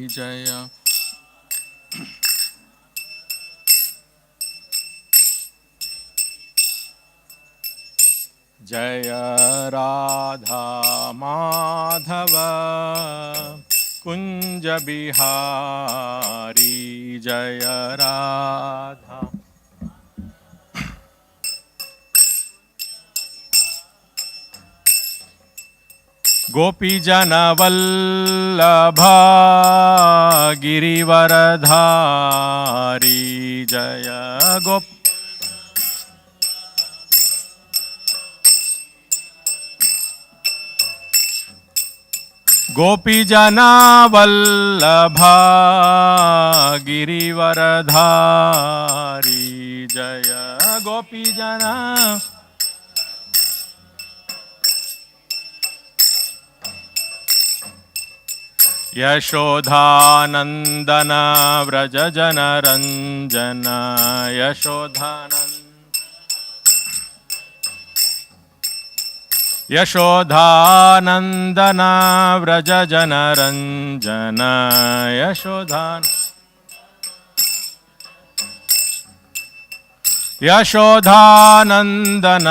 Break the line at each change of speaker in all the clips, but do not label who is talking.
जय जय राधा माधव कुंज बिहारी जय राधा गोपी जन वल्लभा गिरिवरधारी जय गोपी जन वल्लभा गिरिवरधारी जय गोपी जन यशोधानंदन व्रज जन रंजन यशोधानंदन व्रज जन रंजन यशोधानंदन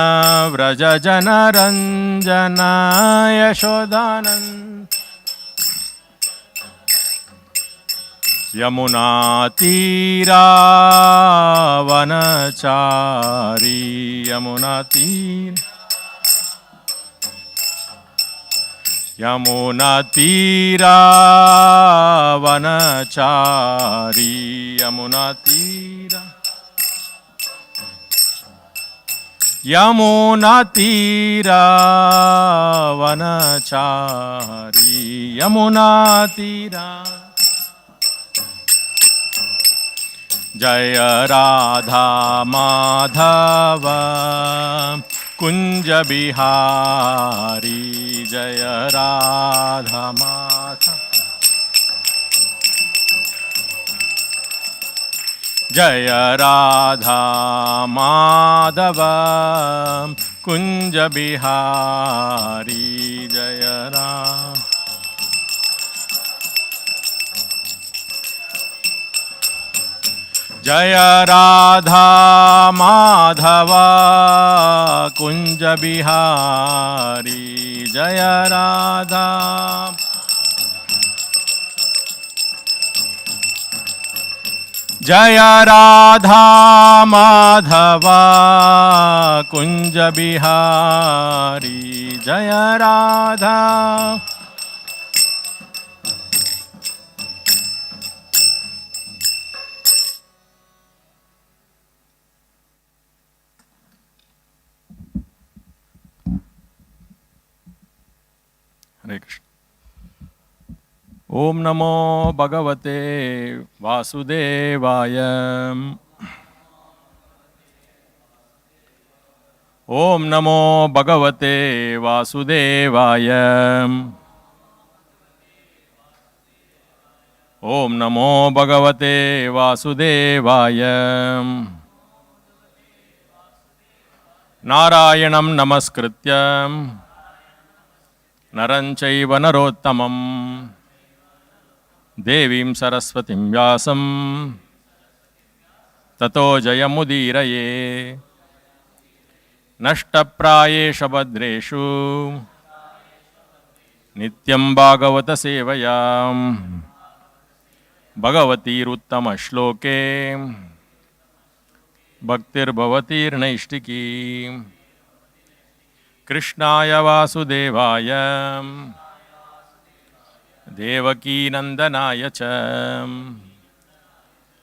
व्रज जन रंजन यशोधानंद यमुना तीरा वनचारी यमुना तीरा वनचारी यमुना तीरा वनचारी यमुना तीरा जय राधा माधव कुंज बिहारी जय राधा माधव जय राधा माधव कुंज बिहारी जय राधा जय राधा माधव कुंज बिहारी जय राधा जय राधा माधव कुंज बिहारी जय राधा हरे कृष्ण। ओम नमो भगवते वासुदेवाय ओम नमो भगवते वासुदेवाय ओम नमो भगवते वासुदेवाय नारायणं नमस्कृत्य नरं चैव नरोत्तमं देवीं सरस्वतीं व्यासं ततो जयमुदीरये नष्टप्रायेषु भद्रेषु नित्यं भागवत सेवया भगवतीरुत्तमश्लोके भक्तिर्भवतीर्नैष्टिकी कृष्णाय वासुदेवाय देवकीनन्दनाय च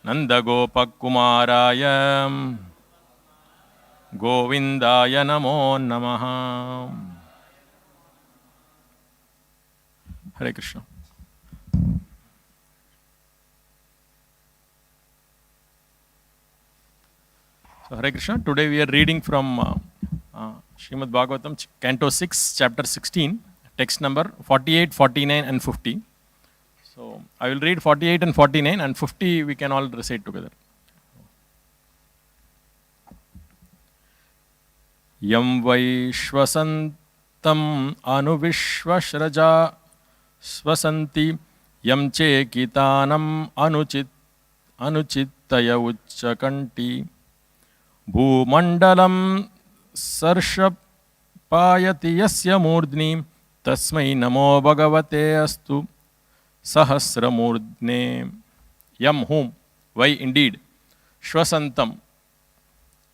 नन्दगोपकुमाराय गोविन्दाय नमो नमः। हरे Krishna. So, Hare Krishna. Today we are reading from Srimad Bhagavatam, Canto 6, Chapter 16, text number 48, 49 and 50. So, I will read 48 and 49 and 50 we can all recite together. Yam Vaishwasantam Anuvishvasraja Svasanti yam chekitanam anuchittaya uchchakanti bhumandalam sarshapayati yasya murdni tasmai namo bhagavate astu sahasramurdne. Yam, whom, why indeed, shvasantam,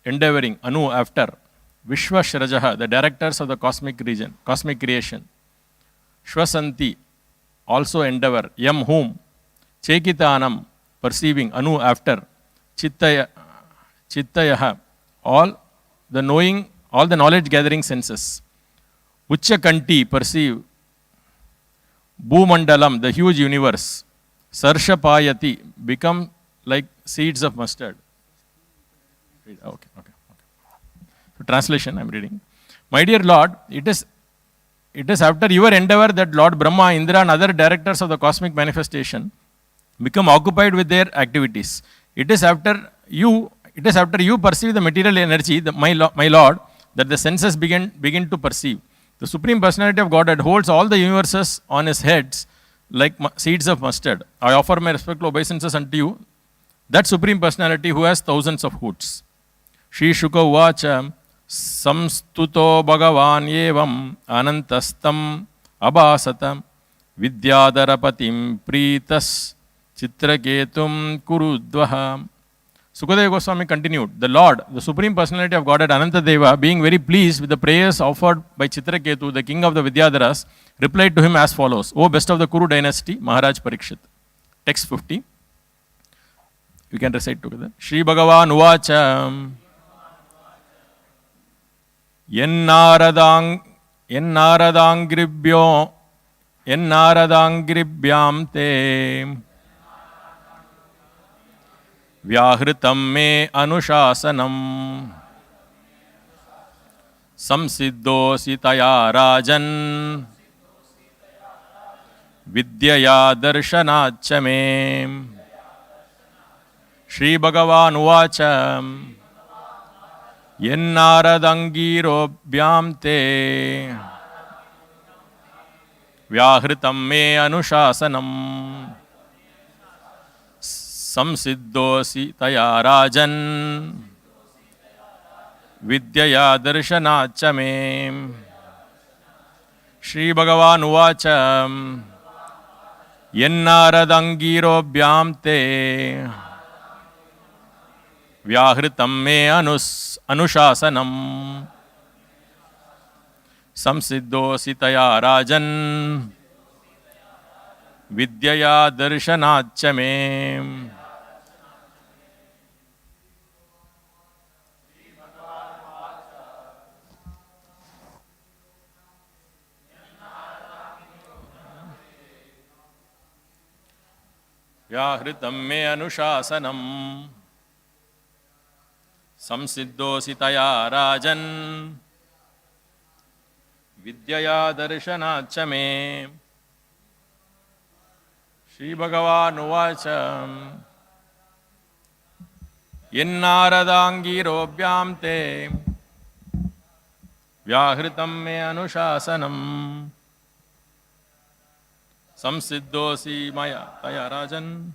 endeavoring, anu, after, Vishwashrajaha, the directors of the cosmic region, cosmic creation, shvasanti, also endeavor, yam, whom, chekitanam, perceiving, anu, after, chittayaha, all the knowing, all the knowledge gathering senses, Uchchakanti, perceive, Bhumandalam, the huge universe, Sarshapayati, become like seeds of mustard. Okay. So translation, I am reading. My dear Lord, it is after your endeavor that Lord Brahma, Indra and other directors of the cosmic manifestation become occupied with their activities. It is after you perceive the material energy, my Lord, that the senses begin to perceive. The Supreme Personality of Godhead holds all the universes on his heads like seeds of mustard. I offer my respectful obeisances unto you, that Supreme Personality who has thousands of hoods. Shri Shuka Uvacha Samstuto Bhagavan Yevam Anantastam Abhasatam Vidyadarapatim Pritas Chitraketum Kurudvaha. Sukadeva Goswami continued, the Lord, the Supreme Personality of Godhead Anantadeva, being very pleased with the prayers offered by Chitraketu, the king of the Vidyadharas, replied to him as follows: O best of the Kuru dynasty, Maharaj Parikshit. Text 50. We can recite together. Shri Bhagavan Uvacha Yennaradangribyam te Vyahritam me anushasanam samsiddhosi taya rajan vidyaya darshanachya me. Shri Bhagavan Uvacha Yennaradangirobhyam te Vyahritam me anushasanam samsiddhosi taya rajan vidyaya darshanachya me. Shri Bhagavan Uvacha Yennaradangirobhyam te Vyahritam me anushasanam samsiddhosi taya rajan vidyaya darshanachya me. Vyahritam me anushasanam samsiddhosi taya rajan vidyaya darshanachya me. Shri Bhagavan Uvacha Yennaradangirobhyam te Vyahritam me anushasanam samsiddhosi maya taya rajan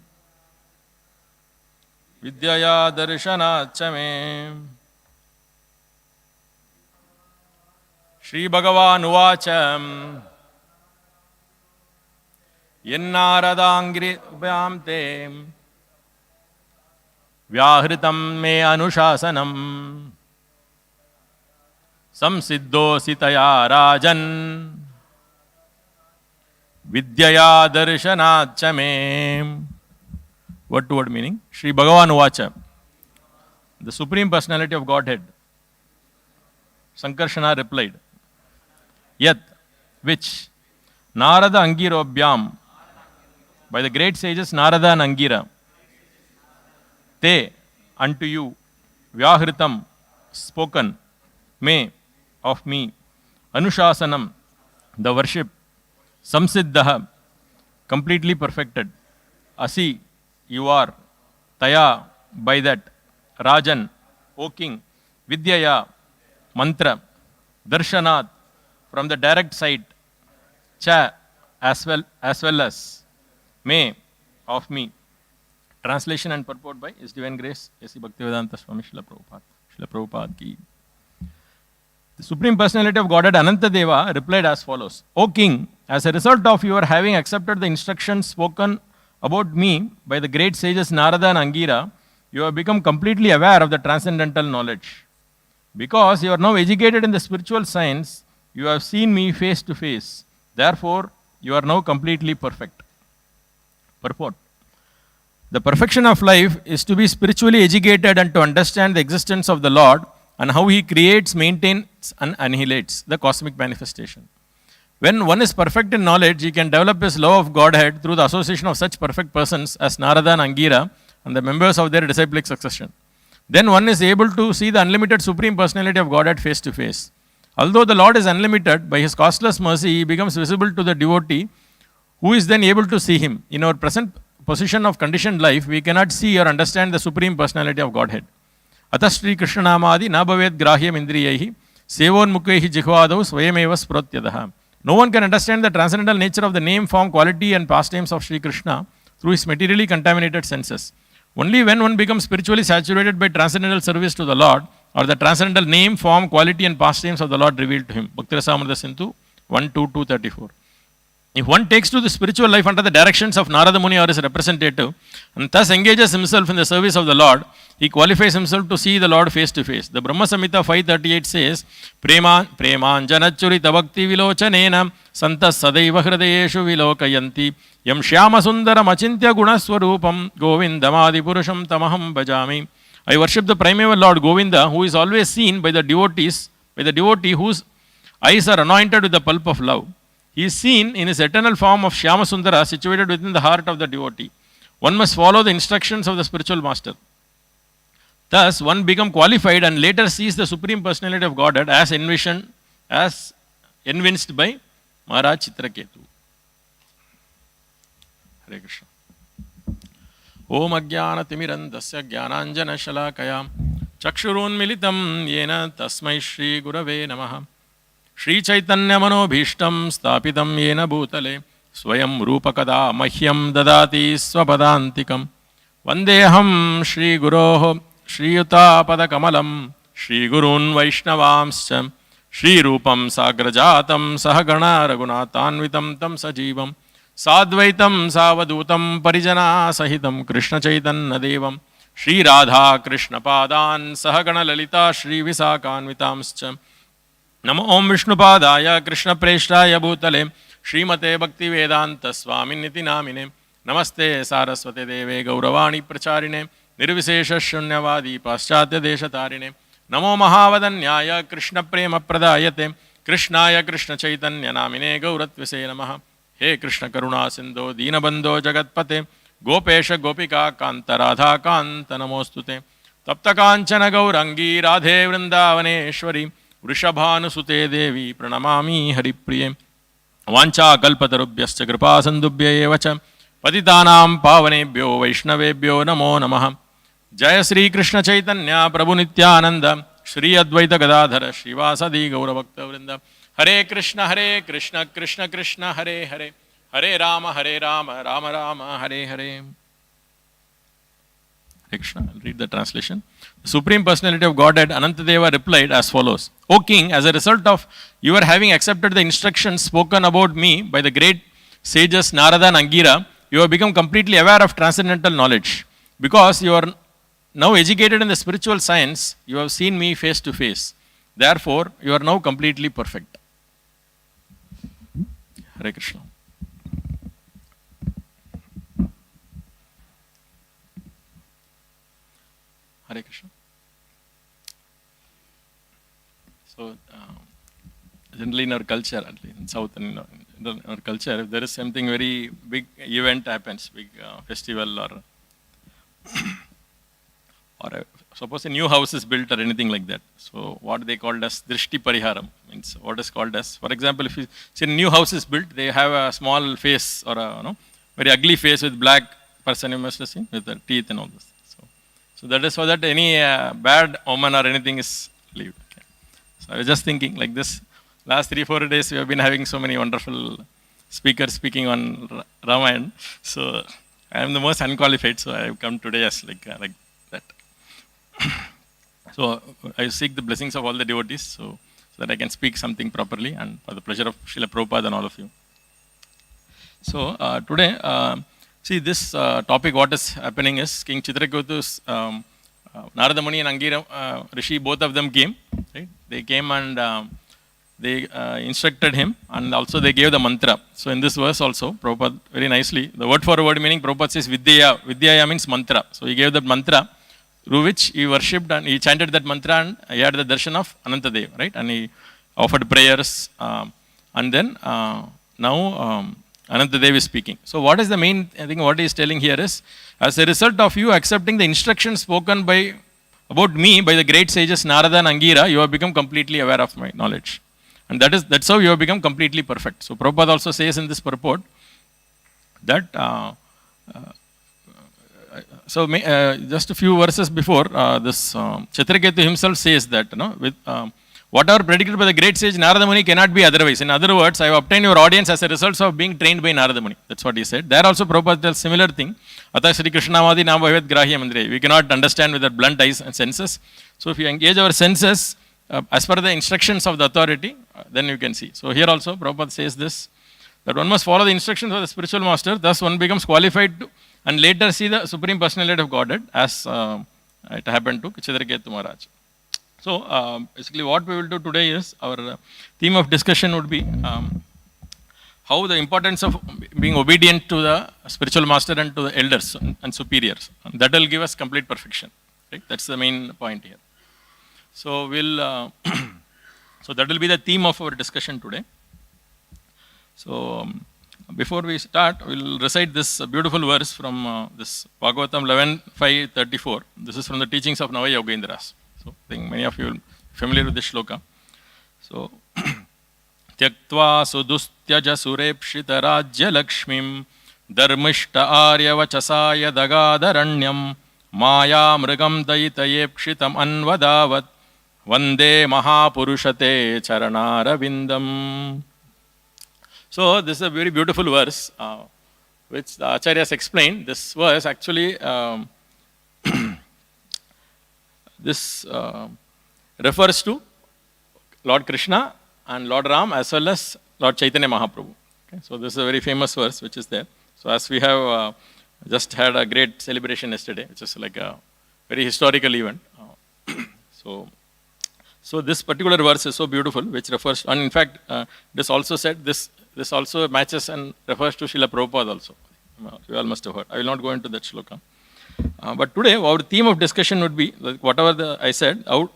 vidyaya darshanachya me. Shri Bhagavan Uvacha Yennaradangirobhyam te Vyahritam me anushasanam samsiddhosi taya rajan vidyaya darshanachya me. Word to word meaning. Shri Bhagavan Uvacha, the Supreme Personality of Godhead, Sankarshana replied, Yat, which Narada Angirobhyam, by the great sages Narada and Angira, te, unto you, Vyahritam, spoken, me, of me, Anushasanam, the worship, Samsiddhaha, completely perfected, Asi, you are, Taya, by that, Rajan, O king, Vidyaya, mantra, Darshanat, from the direct sight, Cha, as well as, may of me. Translation and purport by His Divine Grace, A.C. Bhaktivedanta Swami Srila Prabhupada. Srila Prabhupada ki. The Supreme Personality of Godhead Anantadeva replied as follows. O King, as a result of your having accepted the instructions spoken about me by the great sages Narada and Angira, you have become completely aware of the transcendental knowledge. Because you are now educated in the spiritual science, you have seen me face to face. Therefore, you are now completely perfect. Purport. The perfection of life is to be spiritually educated and to understand the existence of the Lord and how He creates, maintains, and annihilates the cosmic manifestation. When one is perfect in knowledge, he can develop his love of Godhead through the association of such perfect persons as Narada and Angira and the members of their disciplic succession. Then one is able to see the unlimited Supreme Personality of Godhead face to face. Although the Lord is unlimited, by His costless mercy, He becomes visible to the devotee who is then able to see Him. In our present position of conditioned life, we cannot see or understand the Supreme Personality of Godhead. Atas Shri Krishna Namadi Nabhavet Grahyam Indriyahi Sevon Mukhehi Jikhvadav Swayameva Sprotyadaha. No one can understand the transcendental nature of the name, form, quality and pastimes of Shri Krishna through his materially contaminated senses. Only when one becomes spiritually saturated by transcendental service to the Lord, or the transcendental name, form, quality and pastimes of the Lord revealed to him. Bhakti Rasamrita Sindhu 1-2-234. If one takes to the spiritual life under the directions of Narada Muni or his representative, and thus engages himself in the service of the Lord, he qualifies himself to see the Lord face to face. The Brahma Samhita 5:38 says, Premanjanachurita bhakti vilochanena santas sadaiva hridayeshu vilokayanti yam shyama sundaram achintya gunaswarupam govindamadi purusham tamaham bhajami. I worship the primeval Lord Govinda, who is always seen by the devotee whose eyes are anointed with the pulp of love. He is seen in his eternal form of Shyama Sundara situated within the heart of the devotee. One must follow the instructions of the spiritual master. Thus, one becomes qualified and later sees the Supreme Personality of Godhead as evinced by Maharaj Chitraketu. Hare Krishna. Om Ajnana Timirandasya Jnananjana Shalakaya Chakshurun Militam Yena Tasmai Shri Gurave Namaha Shri Chaitanya Manobhishtam Stapitam Yena Bhutale Swayam Rupakada Mahyam Dadati Swapadantikam Vandeham Shri Guroho Shri Yuta Padakamalam Shri Gurun Vaishnavamscha Shri Rupam Sagrajatam Sahagana Raghunatanvitam Tam Sajivam Sadvaitam Savadutam Parijana Sahitam Krishna Chaitanya Devam Shri Radha Krishna Padan Sahagana Lalita Shri Visakhanvitamscha Namo Om Vishnu Padaya Krishna Preshtaya Bhutale Srimate Bhakti Vedanta Swami Niti Namine Namaste Saraswate Deve Gauravani Pracharine Nirvisesha Shunyavadi Paschatya Deshatarine Namo Mahavadanyaya Krishna Prema Pradayate Krishnaya Krishna Chaitanya Namine Gauratvise Namaha He Krishna Karuna Sindho Deenabandho Jagatpate Gopesha Gopika Kanta Radha Kanta Namostute Tapta Kanchana Gaurangi Radhe Vrindavaneshwari Vrishabhanusute Devi Pranamami Haripriye Vancha Kalpatarubhyascha Kripa Sandubhya Evacha Patitanam Pavanebhyo Vaishnavebhyo Namo Namaha Jaya Sri Krishna Chaitanya Prabhu Nityananda Shri Advaita Gadadhara Srivasadi Gauravakta Vrinda Hare Krishna Krishna Krishna Hare Hare Hare Rama Rama Rama Hare Hare. Hare Krishna. I'll read the translation. The Supreme Personality of Godhead Anantadeva replied as follows. O King, as a result of your having accepted the instructions spoken about me by the great sages Narada and Angira, you have become completely aware of transcendental knowledge. Because you are now educated in the spiritual science, you have seen me face to face. Therefore, you are now completely perfect. Hare Krishna. Hare Krishna. So, generally in our culture, at least in South and in our culture, if there is something very big event happens, big festival or suppose a new house is built or anything like that. So, what they called as Drishti Pariharam means what is called as, for example, if you see a new house is built, they have a small face or a very ugly face with black person you must have seen with the teeth and all this. So that is so that any bad omen or anything is relieved. Okay. So I was just thinking like this, last 3-4 days we have been having so many wonderful speaker speaking on Ramayana. So I am the most unqualified, so I have come today as like that. So I seek the blessings of all the devotees, so that I can speak something properly, and for the pleasure of Srila Prabhupada and all of you. So today, see this topic, what is happening is King Chitraketu's Narada Muni and Angira Rishi, both of them came, right? They came and they instructed him, and also they gave the mantra. So in this verse also, Prabhupada very nicely, the word for word meaning, Prabhupada says Vidyaya. Vidyaya means mantra. So he gave that mantra, through which he worshipped and he chanted that mantra, and he had the darshan of Anantadev, right? And he offered prayers, and then now Anantadev is speaking. So what is the main thing, what he is telling here is, as a result of you accepting the instructions spoken about me by the great sages Narada and Angira, you have become completely aware of my knowledge. And that's how you have become completely perfect. So Prabhupada also says in this purport that, just a few verses before, this Chitraketu himself says that, whatever predicted by the great sage Narada Muni cannot be otherwise. In other words, I have obtained your audience as a result of being trained by Narada Muni. That's what he said. There also Prabhupada tells similar thing. Atha Sri Krishna Madi Namavet Grahya Mandre. We cannot understand with our blunt eyes and senses. So if you engage our senses as per the instructions of the authority, then you can see. So here also Prabhupada says this, that one must follow the instructions of the spiritual master, thus one becomes qualified to, and later see the Supreme Personality of Godhead, as it happened to Chitraketu Maharaj. So basically what we will do today is, our theme of discussion would be how the importance of being obedient to the spiritual master and to the elders and superiors. And that will give us complete perfection. Right? That's the main point here. So we'll so that will be the theme of our discussion today. So before we start, we'll recite this beautiful verse from this Bhagavatam 11:5-34. This is from the teachings of Nava Yogendras. So I think many of you are familiar with this shloka. So Tyaktva sudustyaja surepshita rajya lakshmim dharmishta arya vachasaya dagadaranyam maya mrigam dayitayepshitam anvadavat vande mahapurushate charanaravindam. So this is a very beautiful verse, which the Acharyas explained. This verse actually this refers to Lord Krishna and Lord Ram, as well as Lord Chaitanya Mahaprabhu. Okay? So this is a very famous verse which is there. So as we have just had a great celebration yesterday, which is like a very historical event. So this particular verse is so beautiful, which refers, and in fact, this also said, this also matches and refers to Srila Prabhupada also. You all must have heard. I will not go into that shloka. But today, our theme of discussion would be, whatever I said, the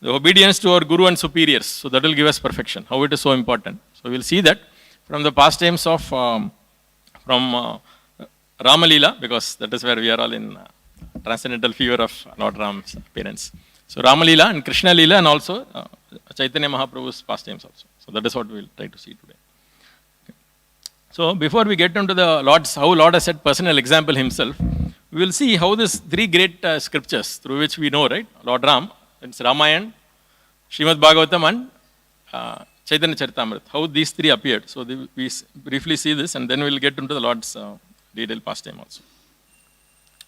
obedience to our Guru and superiors. So that will give us perfection, how it is so important. So we will see that from the pastimes of, from Rama Leela, because that is where we are all in transcendental fever of Lord Ram's appearance. So Rama Leela and Krishna Leela, and also Chaitanya Mahaprabhu's pastimes also. So that is what we will try to see today. Okay. So before we get into the Lord's, how Lord has set personal example himself, we will see how these three great scriptures through which we know, right? Lord Ram, it's Ramayana, Srimad Bhagavatam, and Chaitanya Charitamrita, how these three appeared. So we briefly see this, and then we will get into the Lord's detailed pastime also.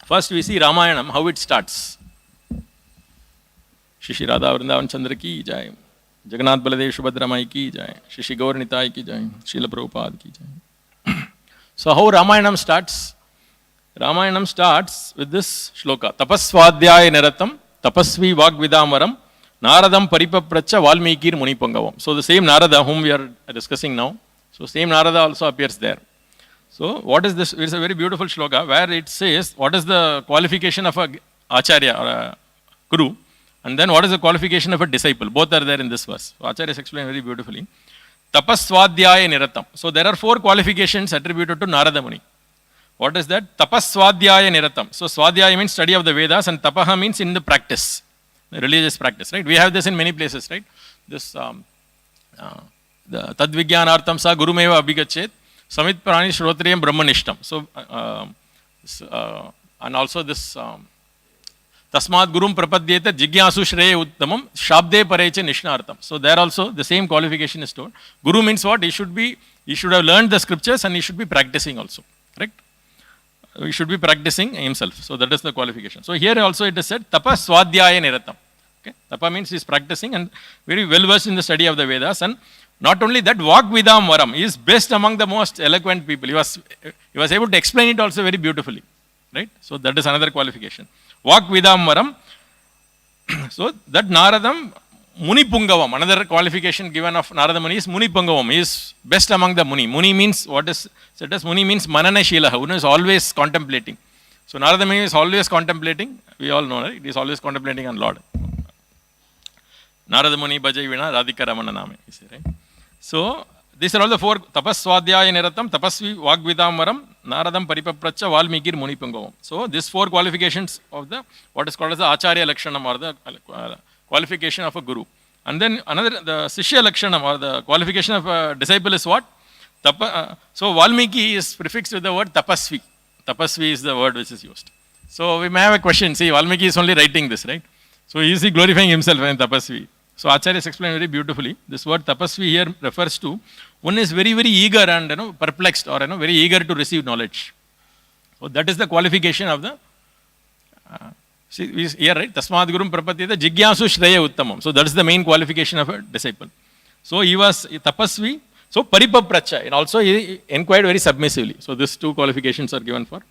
First we see Ramayanam, how it starts. Shri Radha Vrindavan Chandra ki jai, Jagannath Baladev Subhadra Mai ki jai, Shri Gaur Nitai ki jai, Srila Prabhupada ki jai. So how Ramayanam starts? Ramayanam starts with this shloka. Tapasvadhyaya niratam, tapasvi vagvidamaram, naradam paripapracha valmikir munipangavam. So the same Narada whom we are discussing now, so same Narada also appears there. So what is this? It's a very beautiful shloka where it says what is the qualification of a acharya or a guru, and then what is the qualification of a disciple. Both are there in this verse. So Acharyas explain very beautifully. Tapasvadhyaya niratam. So there are 4 qualifications attributed to Narada Muni. What is that? Tapasvadhyaya niratam. So Swadhyaya means study of the Vedas, and Tapaha means in the practice, the religious practice, right? We have this in many places, right? This the Tadvijnanartam sa gurumeva abhigachet samit prani shrotriyam brahmanishtam. So and also this Tasmat Gurum Prapadyeta Jigyasu Shreya Uttamam Shabde Pareche Nishnartam. So there also the same qualification is told. Guru means what? He should have learned the scriptures and he should be practicing also. Correct? He should be practicing himself. So that is the qualification. So here also it is said Tapa Swadhyaya Niratam. Okay? Tapa means he is practicing and very well versed in the study of the Vedas. And not only that, Vagvidam Varam. He is best among the most eloquent people. He was able to explain it also very beautifully. Right? So that is another qualification. Vagvidam Varam. So that Naradam Muni Pungavam. Another qualification given of Narada Muni is Muni Pungavam. He is best among the Muni. Muni means what is said as Muni means Manana Shilaha. Who is always contemplating. So Narada Muni is always contemplating. We all know, right? He is always contemplating on Lord. Narada Muni Bhajai Vina Radhika Ramana Name. Right? So these are all the four. Tapas Swadhyaya Niratam, Tapasvi Vagvidam Varam, Naradam Paripapracha, Valmikir Muni Pungavam. So these four qualifications of the what is called as the Acharya Lakshanam or the qualification of a guru. And then another, the Sishya Lakshanam or the qualification of a disciple is what? So Valmiki is prefixed with the word Tapasvi. Tapasvi is the word which is used. So we may have a question. See, Valmiki is only writing this, right? So is he glorifying himself in Tapasvi? So Acharya has explained very beautifully. This word Tapasvi here refers to one is very, very eager and perplexed or very eager to receive knowledge. So that is the qualification of the see here, right? Tasmad Gurum Prapadyeta Jigyasu Shreya Uttamam. So that is the main qualification of a disciple. So he was Tapasvi. So Paripapracha, and also he inquired very submissively. So these two qualifications are given for.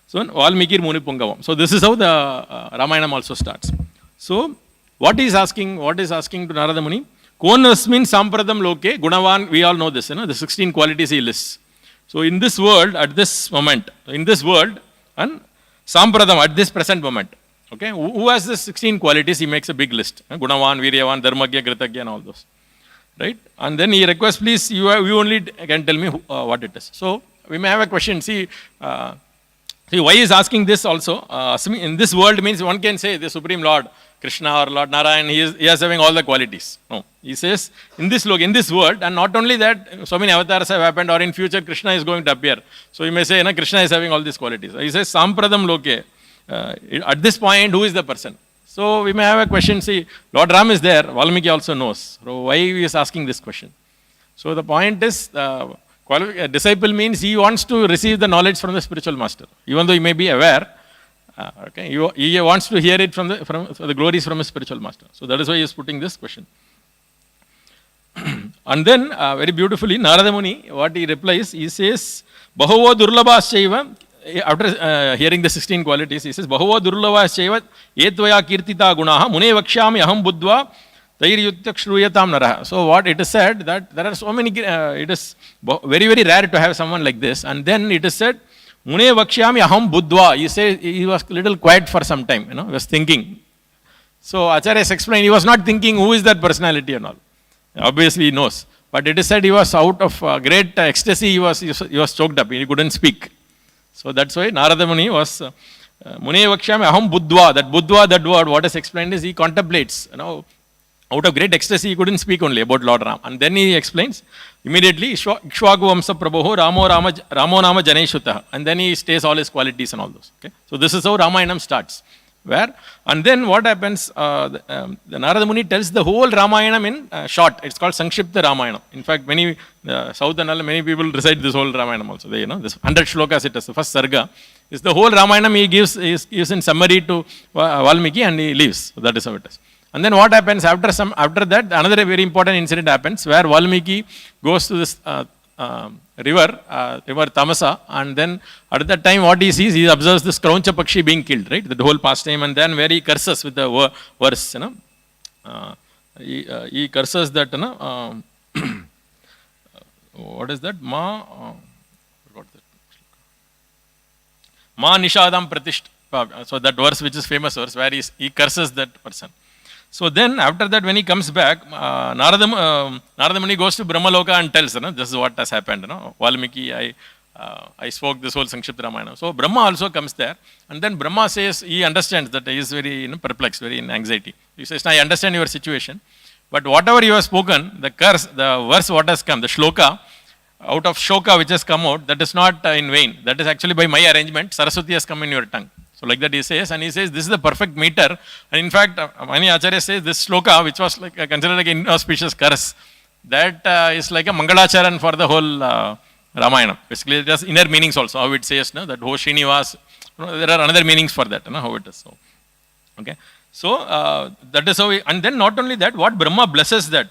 So Valmikir Muni Pungavam. So this is how the Ramayanam also starts. So what is asking to Narada Muni? Konasmin Sampradam Loke Gunavan, we all know this, the 16 qualities he lists. So in this world, at this moment, and Sampradam at this present moment, okay, who has the 16 qualities? He makes a big list. Gunavan, Viryavan, Dharmagya, Kritagya and all those. Right? And then he requests, please, you only can tell me what it is. So we may have a question. See, why he is asking this also? In this world means one can say the Supreme Lord, Krishna or Lord Narayan, he is having all the qualities. No. He says, in this world, and not only that, so many avatars have happened, or in future Krishna is going to appear. So you may say, Krishna is having all these qualities. He says, Sampradam Loke. At this point, who is the person? So we may have a question. See, Lord Ram is there. Valmiki also knows. So why he is asking this question? So the point is, a disciple means he wants to receive the knowledge from the spiritual master. Even though he may be aware, okay, he wants to hear it from the glories from his spiritual master. So that is why he is putting this question. And then, very beautifully, Narada Muni, what he replies, he says, Bahavo Durlabhasyaiva, after hearing the 16 qualities, he says, Bahavo Durlabhasyaiva, Etvaya Kirtita Gunaha, Mune Vakshami Aham Buddhva, Tairyutyak Shruyatam Naraha. So what it is said, that there are so many, it is very, very rare to have someone like this. And then it is said, Mune Vakshyami Aham Buddhva. He said he was a little quiet for some time, he was thinking. So Acharya has explained, he was not thinking who is that personality and all. Obviously he knows. But it is said he was out of great ecstasy, he was choked up, he couldn't speak. So that's why Narada Muni was Mune Vakshyami Aham Buddhva. That Buddhva, that word, what is explained is he contemplates. Out of great ecstasy, he couldn't speak only about Lord Ram. And then he explains immediately, Ikshvaku Vamsa Prabhu, Ramo Nama Janeshutah. And then he states all his qualities and all those. Okay? So this is how Ramayanam starts. And then what happens, the Narada Muni tells the whole Ramayanam in short. It's called Sankshipta Ramayanam. In fact, South and all, many people recite this whole Ramayanam also. This 100 shlokas it is, the first sarga. Is the whole Ramayanam he gives in summary to Valmiki and he leaves. So that is how it is. And then what happens after that, another very important incident happens where Valmiki goes to this river Tamasa, and then at that time what he sees, he observes this Krauncha Pakshi being killed, right? The whole pastime, and then where he curses with the verse, he curses that, what is that? Ma Nishadam Pratisht. So that verse which is famous verse where he curses that person. So then after that when he comes back, Narada Muni goes to Brahmaloka and tells, this is what has happened. Valmiki, I spoke this whole Sankshipta Ramayana. So Brahma also comes there, and then Brahma says, he understands that he is very perplexed, very in anxiety. He says, I understand your situation, but whatever you have spoken, the verse what has come, the shloka, out of shoka which has come out, that is not in vain. That is actually by my arrangement, Saraswati has come in your tongue. So like that he says, and he says this is the perfect meter. And in fact, many Acharya says this shloka, which was like considered like an inauspicious curse, that is like a Mangalacharan for the whole Ramayana. Basically, it has inner meanings also, how it says, no, that Srinivas, there are another meanings for that, how it is. So, okay. So, that is how, and then not only that, what Brahma blesses that,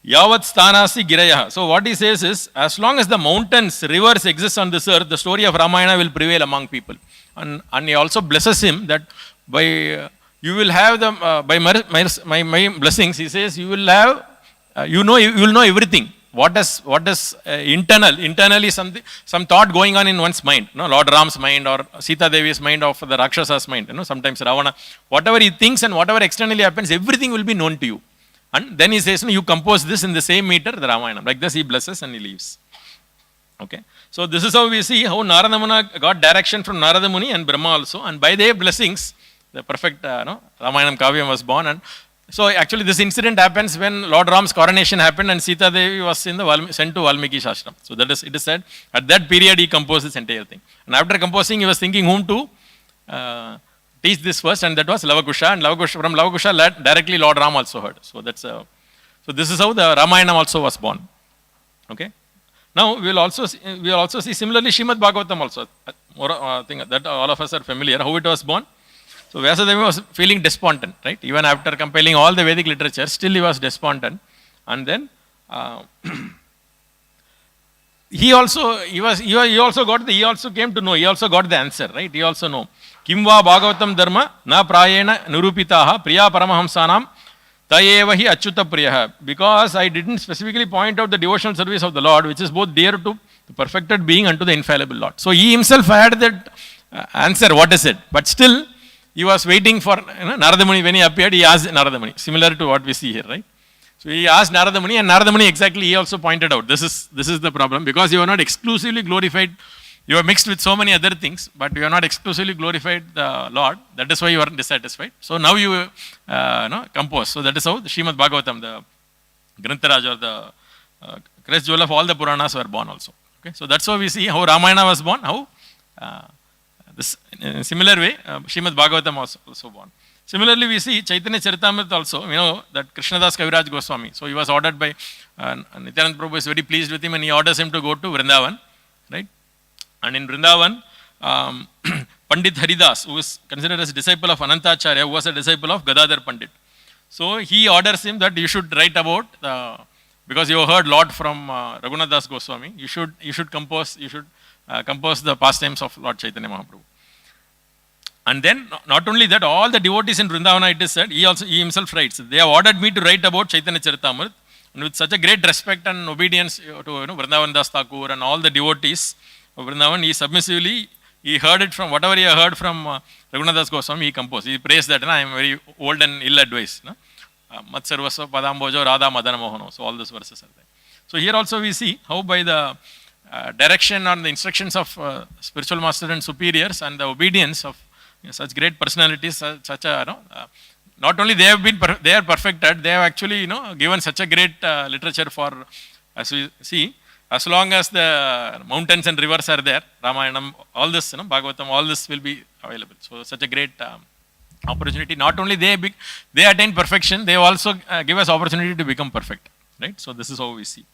Yavat Sthanasi Giraya. So, what he says is, as long as the mountains, rivers exist on this earth, the story of Ramayana will prevail among people. And he also blesses him that by, you will have the, by my blessings, he says, you will have, you will know everything. What is internally some thought going on in one's mind, Lord Ram's mind or Sita Devi's mind or the Rakshasa's mind, sometimes Ravana, whatever he thinks and whatever externally happens, everything will be known to you. And then he says, you compose this in the same meter, the Ramayana. Like this he blesses and he leaves. Okay. So this is how we see how Narada Muni got direction from Narada Muni and Brahma also. And by their blessings, the perfect Ramayana Kavyam was born. And so actually this incident happens when Lord Ram's coronation happened and Sita Devi was sent to Valmiki Shastram. So that is, it is said, at that period he composed this entire thing. And after composing, he was thinking whom to teach this first, and that was Lavakusha. And from Lavakusha directly Lord Ram also heard. So that's so this is how the Ramayana also was born. Okay. Now we will also see similarly Srimad Bhagavatam also. More thing that all of us are familiar how it was born. So Vyasadeva was feeling despondent, right? Even after compiling all the Vedic literature, still he was despondent. And then he also came to know, he also got the answer, right? He also know. Kimva Bhagavatam Dharma na prayena nirupitaha priya paramahamsanam tayevahi achyuta priyaha. Because I didn't specifically point out the devotional service of the Lord, which is both dear to the perfected being and to the infallible Lord. So he himself had that answer, what is it? But still, he was waiting for Narada Muni. When he appeared, he asked Narada Muni, similar to what we see here, right? So he asked Narada Muni, and Narada Muni exactly, he also pointed out, this is the problem, because you are not exclusively glorified, you are mixed with so many other things, but you are not exclusively glorified the Lord, that is why you are dissatisfied. So now you compose. So that is how the Srimad Bhagavatam, the Grantharaj or the crest jewel of all the Puranas were born also. Okay? So that's how we see how Ramayana was born, how this, in a similar way, Srimad Bhagavatam also born. Similarly, we see Chaitanya Charitamrita also, that Krishnadas Kaviraj Goswami. So he was ordered by, Nityananda Prabhu is very pleased with him and he orders him to go to Vrindavan, right? And in Vrindavan, Pandit Haridas, who is considered as a disciple of Anantacharya, who was a disciple of Gadadhar Pandit. So he orders him that you should write about, because you heard lot from Raghunath Das Goswami, you should compose the pastimes of Lord Chaitanya Mahaprabhu. And then, not only that, all the devotees in Vrindavana, it is said, he himself writes, they have ordered me to write about Chaitanya Charitamrita, and with such a great respect and obedience to Vrindavan Das Thakur and all the devotees of Vrindavan, he submissively, he heard it from, whatever he heard from Raghunath Das Goswami, he composed. He praised that, I am very old and ill-advised. Mat sarvasva padambojo radha madana mohano. So all those verses are there. So here also we see how by the direction or the instructions of spiritual masters and superiors and the obedience of such great personalities, such a, not only they are perfected, they have actually, given such a great literature for, as we see, as long as the mountains and rivers are there, Ramayanam, all this, Bhagavatam, all this will be available. So such a great opportunity. Not only they attain perfection, they also give us opportunity to become perfect, right? So this is how we see.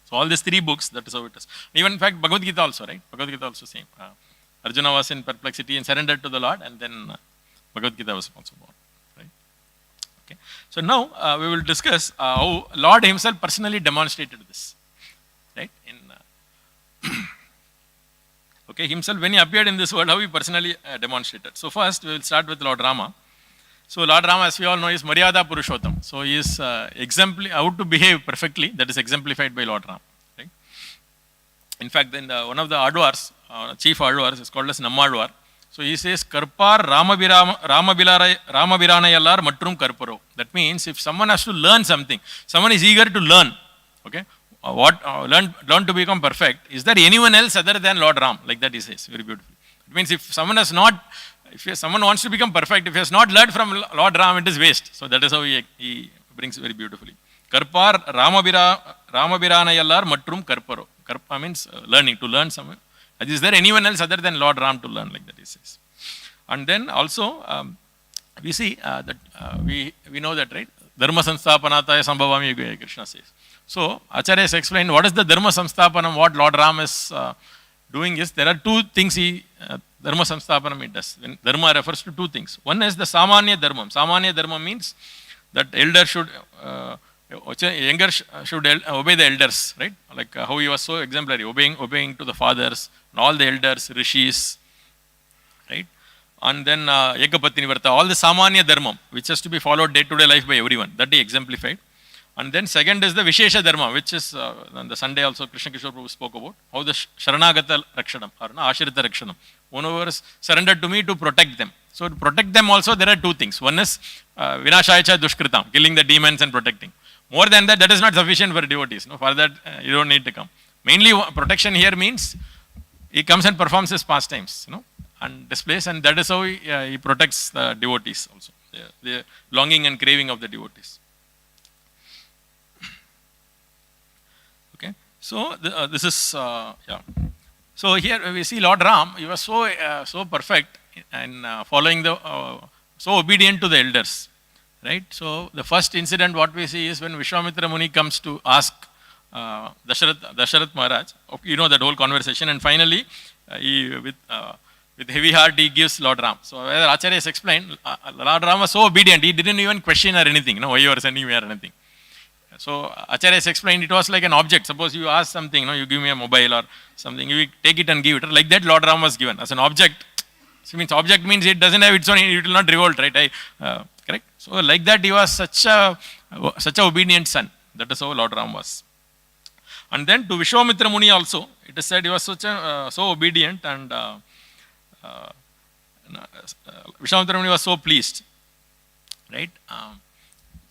So all these three books, that is how it is. Even in fact, Bhagavad Gita also, right? Bhagavad Gita also same. Arjuna was in perplexity and surrendered to the Lord, and then Bhagavad Gita was also born, right? Okay. So now we will discuss how Lord himself personally demonstrated this, right? Okay, himself when he appeared in this world, how he personally demonstrated. So first we will start with Lord Rama. So Lord Rama, as we all know, is Maryada Purushottam. So he is how to behave perfectly, that is exemplified by Lord Rama. Right? In fact, then one of the Advars, chief Advars, is called as Nammadvar. So he says, Karpar Ramabiranayallar Matrum Karparo. That means if someone has to learn something, someone is eager to learn, okay? Learn to become perfect. Is there anyone else other than Lord Ram? Like that he says, very beautifully. It means if someone wants to become perfect, if he has not learned from Lord Ram, it is waste. So that is how he brings very beautifully. Karpar Ramabiranayallar Matrum Karparo. Karpa means learning, to learn somewhere. Is there anyone else other than Lord Ram to learn? Like that he says. And then also we see that we know that, right? Dharma samsthapanataya sambhavami, Krishna says. So Acharya has explained what is the Dharma samsthapanam. What Lord Ram is doing is, there are two things Dharma samsthapanam it does. When Dharma refers to two things. One is the Samanya Dharma. Samanya Dharma means that elder should, younger should obey the elders, right? Like how he was so exemplary, obeying to the fathers, and all the elders, rishis, right? And then Ekapatini Varta, all the Samanya Dharma, which has to be followed day-to-day life by everyone, that he exemplified. And then second is the Vishesha Dharma, which is on the Sunday also Krishna Kishore Prabhu spoke about, how the Sharanagata Rakshanam, or Ashirita Rakshanam, one who is surrendered to me to protect them. So to protect them also there are two things. One is Vinashayacha Dushkritam, killing the demons and protecting. More than that, that is not sufficient for devotees. No, for that you don't need to come. Mainly protection here means he comes and performs his pastimes, and displays, and that is how he protects the devotees also, the longing and craving of the devotees. Okay, so this is yeah. So here we see Lord Ram. He was so perfect and following the so obedient to the elders, right? So the first incident what we see is when Vishwamitra Muni comes to ask Dasharath Maharaj. You know that whole conversation, and finally he with heavy heart he gives Lord Ram. So as Acharya has explained, Lord Ram was so obedient, he didn't even question or anything, why you are sending me or anything. So Acharya has explained it was like an object. Suppose you ask something, you give me a mobile or something, you take it and give it. Like that Lord Ram was given as an object. So means object means it doesn't have its own, it will not revolt, right? Correct? So like that he was such a obedient son. That is how Lord Ram was. And then to Vishwamitra Muni also, it is said he was so obedient, and Vishwamitra Muni was so pleased, right?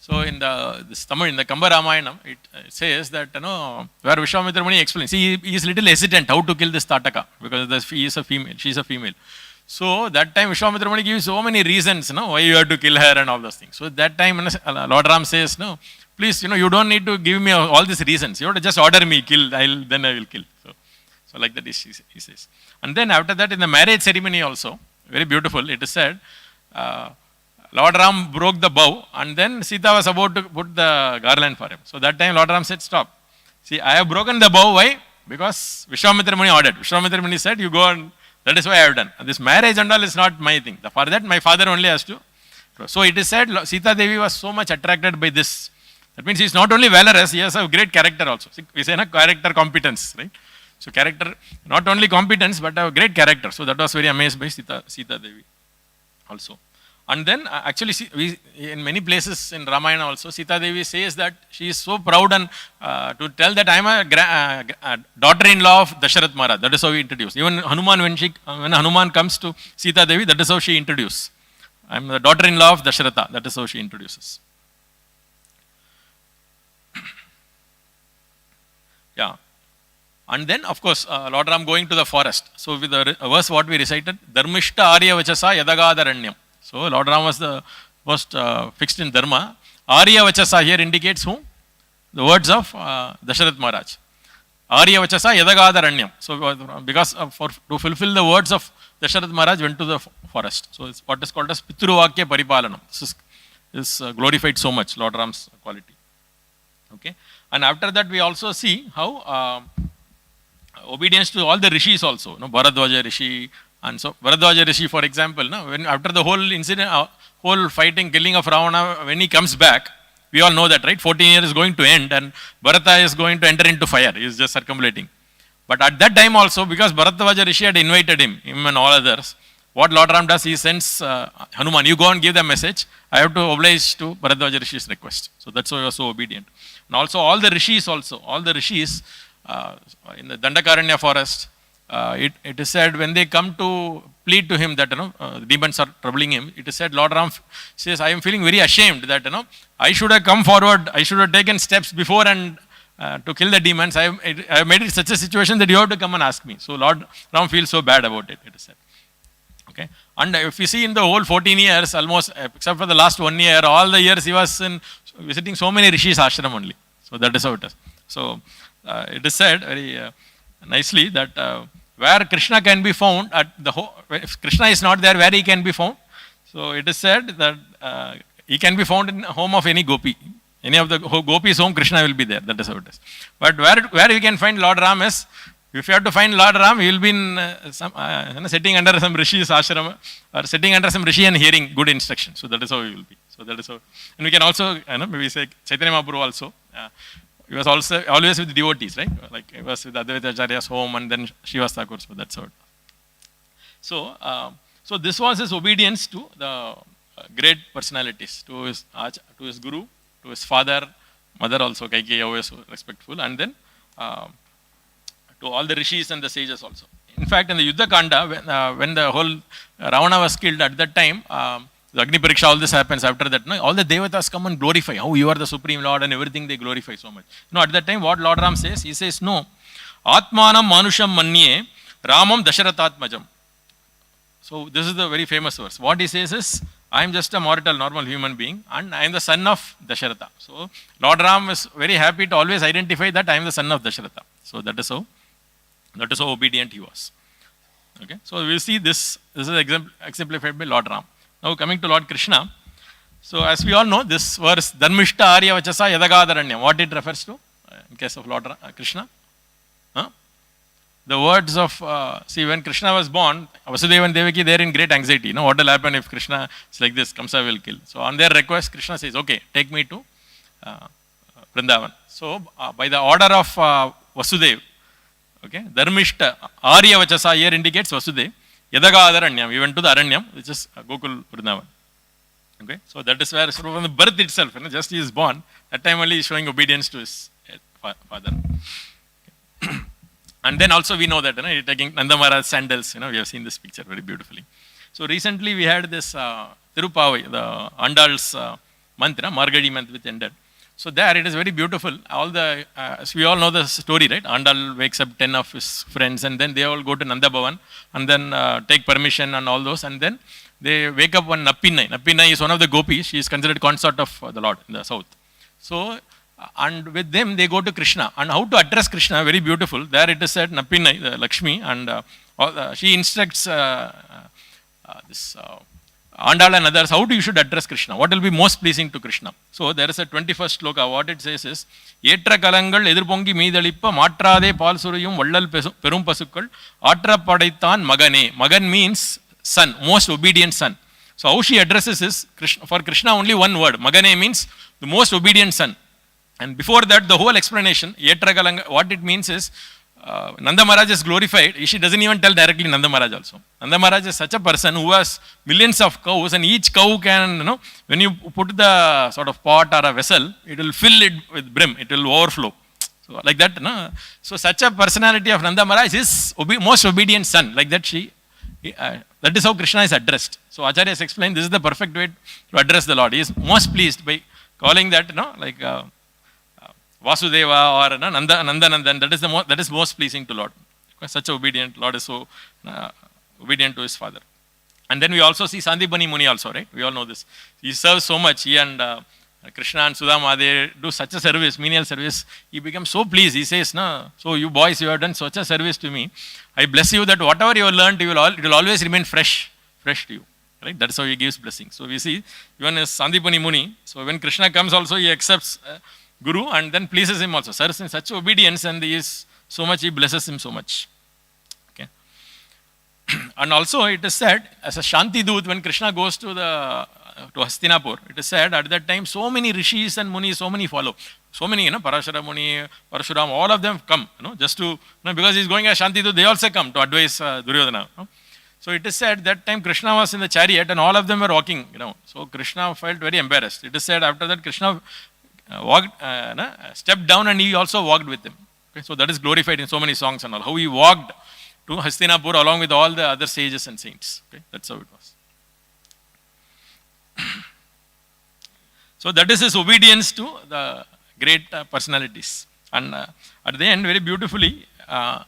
So in the Tamil, in the Kamba Ramayanam, it says that where Vishwamitra Muni explains, see, he is little hesitant how to kill this Tataka because he is a female, she is a female. So that time Vishwamitra Muni gives so many reasons, why you have to kill her and all those things. So that time Lord Ram says, no, please, you don't need to give me all these reasons. You have to just order me, kill, then I will kill. So like that he says. And then after that in the marriage ceremony also, very beautiful, it is said, Lord Ram broke the bow, and then Sita was about to put the garland for him. So that time Lord Ram said, stop. See, I have broken the bow, why? Because Vishwamitra Muni ordered. Vishwamitra Muni said, you go and that is why I have done. This marriage and all is not my thing. For that my father only has to. So it is said Sita Devi was so much attracted by this. That means he is not only valorous, he has a great character also. We say character competence, right? So character, not only competence, but a great character. So that was very amazed by Sita Devi also. And then actually in many places in Ramayana also, Sita Devi says that she is so proud and to tell that I am a daughter-in-law of Dasharath Maharaj. That is how he introduced. Even Hanuman, when Hanuman comes to Sita Devi, that is how she introduces. I am the daughter-in-law of Dasharatha. That is how she introduces. Yeah. And then, of course, Lord Ram going to the forest. So with the verse what we recited, Dharmishta Arya Vachasa Yadagadharanyam. So Lord Ram was the most fixed in Dharma. Arya Vachasa here indicates whom? The words of Dasharath Maharaj. Arya Vachasa Yadagadharanyam. So because to fulfill the words of Dasharath Maharaj went to the forest. So it's what is called as Pitruvakya Paripalanam. This is glorified so much, Lord Ram's quality. Okay. And after that we also see how obedience to all the rishis also, Bharadwaja Rishi, and so Bharadwaja Rishi, for example, when after the whole incident, whole fighting, killing of Ravana, when he comes back, we all know that, right? 14 years is going to end, and Bharata is going to enter into fire. He is just circumambulating. But at that time also, because Bharadwaja Rishi had invited him and all others, what Lord Ram does, he sends Hanuman, you go and give the message. I have to oblige to Bharadwaja Rishi's request. So that's why he was so obedient. And also all the rishis in the Dandakaranya forest, it is said when they come to plead to him that the demons are troubling him, it is said Lord Ram says, I am feeling very ashamed that I should have come forward, I should have taken steps before and to kill the demons. I have made it such a situation that you have to come and ask me. So Lord Ram feels so bad about it, it is said. Okay. And if you see in the whole 14 years, almost except for the last 1 year, all the years he was visiting so many rishis ashram only. So that is how it is. So it is said very nicely that where Krishna can be found if Krishna is not there, where he can be found? So it is said that he can be found in the home of any gopi. Any of the gopis' home, Krishna will be there. That is how it is. But where you can find Lord Ram is, if you have to find Lord Ram, he will be in sitting under some rishi's ashrama, or sitting under some rishi and hearing good instruction. So that is how he will be. So that is how. And we can also, maybe say Chaitanya Mahaprabhu also. He was also always with devotees, right? Like he was with Advaita Acharya's home and then Srivatsa Thakur. So that's how. So this was his obedience to the great personalities, to his guru, to his father, mother also, Kaikeyi, always respectful, and then to all the rishis and the sages also. In fact, in the Yuddha Kanda, when the whole Ravana was killed, at that time, the Agni Pariksha, all this happens after that. No? All the devatas come and glorify. Oh, you are the Supreme Lord, and everything they glorify so much. No, at that time, what Lord Ram says, he says, no. Atmanam manusham manye Ramam Dasharatatmajam. So this is the very famous verse. What he says is, I am just a mortal, normal human being, and I am the son of Dasharatha. So Lord Ram is very happy to always identify that I am the son of Dasharatha. So that is how obedient he was. Okay. So we will see this is exemplified by Lord Ram. Now coming to Lord Krishna. So as we all know, this verse, Dharmishta Arya Vachasa Yadagadharanyam, what it refers to in case of Lord Krishna? The words of, when Krishna was born, Vasudeva and Devaki, they are in great anxiety. What will happen if Krishna is like this, Kamsa will kill. So on their request, Krishna says, okay, take me to Vrindavan. So by the order of Vasudeva, okay, Dharmishta, Arya Vachasa here indicates Vasudeva, Yadagadharanyam, we went to the Aranyam, which is Gokul Vrindavan. Okay, so that is where, from the birth itself, just he is born, that time only he is showing obedience to his father. Okay. And then also we know that, taking Nanda Maharaj's sandals, we have seen this picture very beautifully. So recently we had this Tirupavai, the Andal's mantra, Margadi month which ended. So there it is very beautiful. As we all know the story, right? Andal wakes up 10 of his friends and then they all go to Nanda Bhavan and then take permission and all those, and then they wake up one Nappinai. Nappinai is one of the gopis. She is considered consort of the Lord in the south. So, and with them they go to Krishna. And how to address Krishna, very beautiful. There it is said, Nappinai, the Lakshmi, and she instructs this Andal and others, how do you should address Krishna? What will be most pleasing to Krishna? So there is a 21st sloka. What it says is, Yetra kalangal edirpongi meedalippa maatrade paal suriyum vallal perum pasukkal aatra padaithan magane. Magan means son, most obedient son. So how she addresses is, for Krishna only one word. Magane means the most obedient son. And before that, the whole explanation, Yetra kalanga, what it means is, Nanda Maharaj is glorified. She doesn't even tell directly Nanda Maharaj also. Nanda Maharaj is such a person who has millions of cows, and each cow can, when you put the sort of pot or a vessel, it will fill it with brim. It will overflow. So like that, So such a personality of Nanda Maharaj is most obedient son. Like that that is how Krishna is addressed. So Acharyas explained this is the perfect way to address the Lord. He is most pleased by calling that, Vasudeva or Nandanandan, that is most pleasing to Lord. Such obedient, Lord is so obedient to his father. And then we also see Sandipani Muni also, right? We all know this. He serves so much. He and Krishna and Sudama, they do such a service, menial service. He becomes so pleased. He says, so you boys, you have done such a service to me. I bless you that whatever you have learned, it will always remain fresh to you. Right? That's how he gives blessing. So we see, even as Sandipani Muni, so when Krishna comes also, he accepts Guru and then pleases him also. Serves in such obedience, and he blesses him so much. Okay. And also it is said, as a Shanti Doot, when Krishna goes to Hastinapur, it is said at that time so many rishis and munis, so many follow. So many, Parashara Muni, Parashuram, all of them come, just to, because he is going as Shanti Doot, they also come to advise Duryodhana. So it is said that time Krishna was in the chariot and all of them were walking, So Krishna felt very embarrassed. It is said after that Krishna stepped down and he also walked with him. Okay, so that is glorified in so many songs and all. How he walked to Hastinapur along with all the other sages and saints. Okay, that's how it was. So that is his obedience to the great personalities. And at the end, very beautifully, the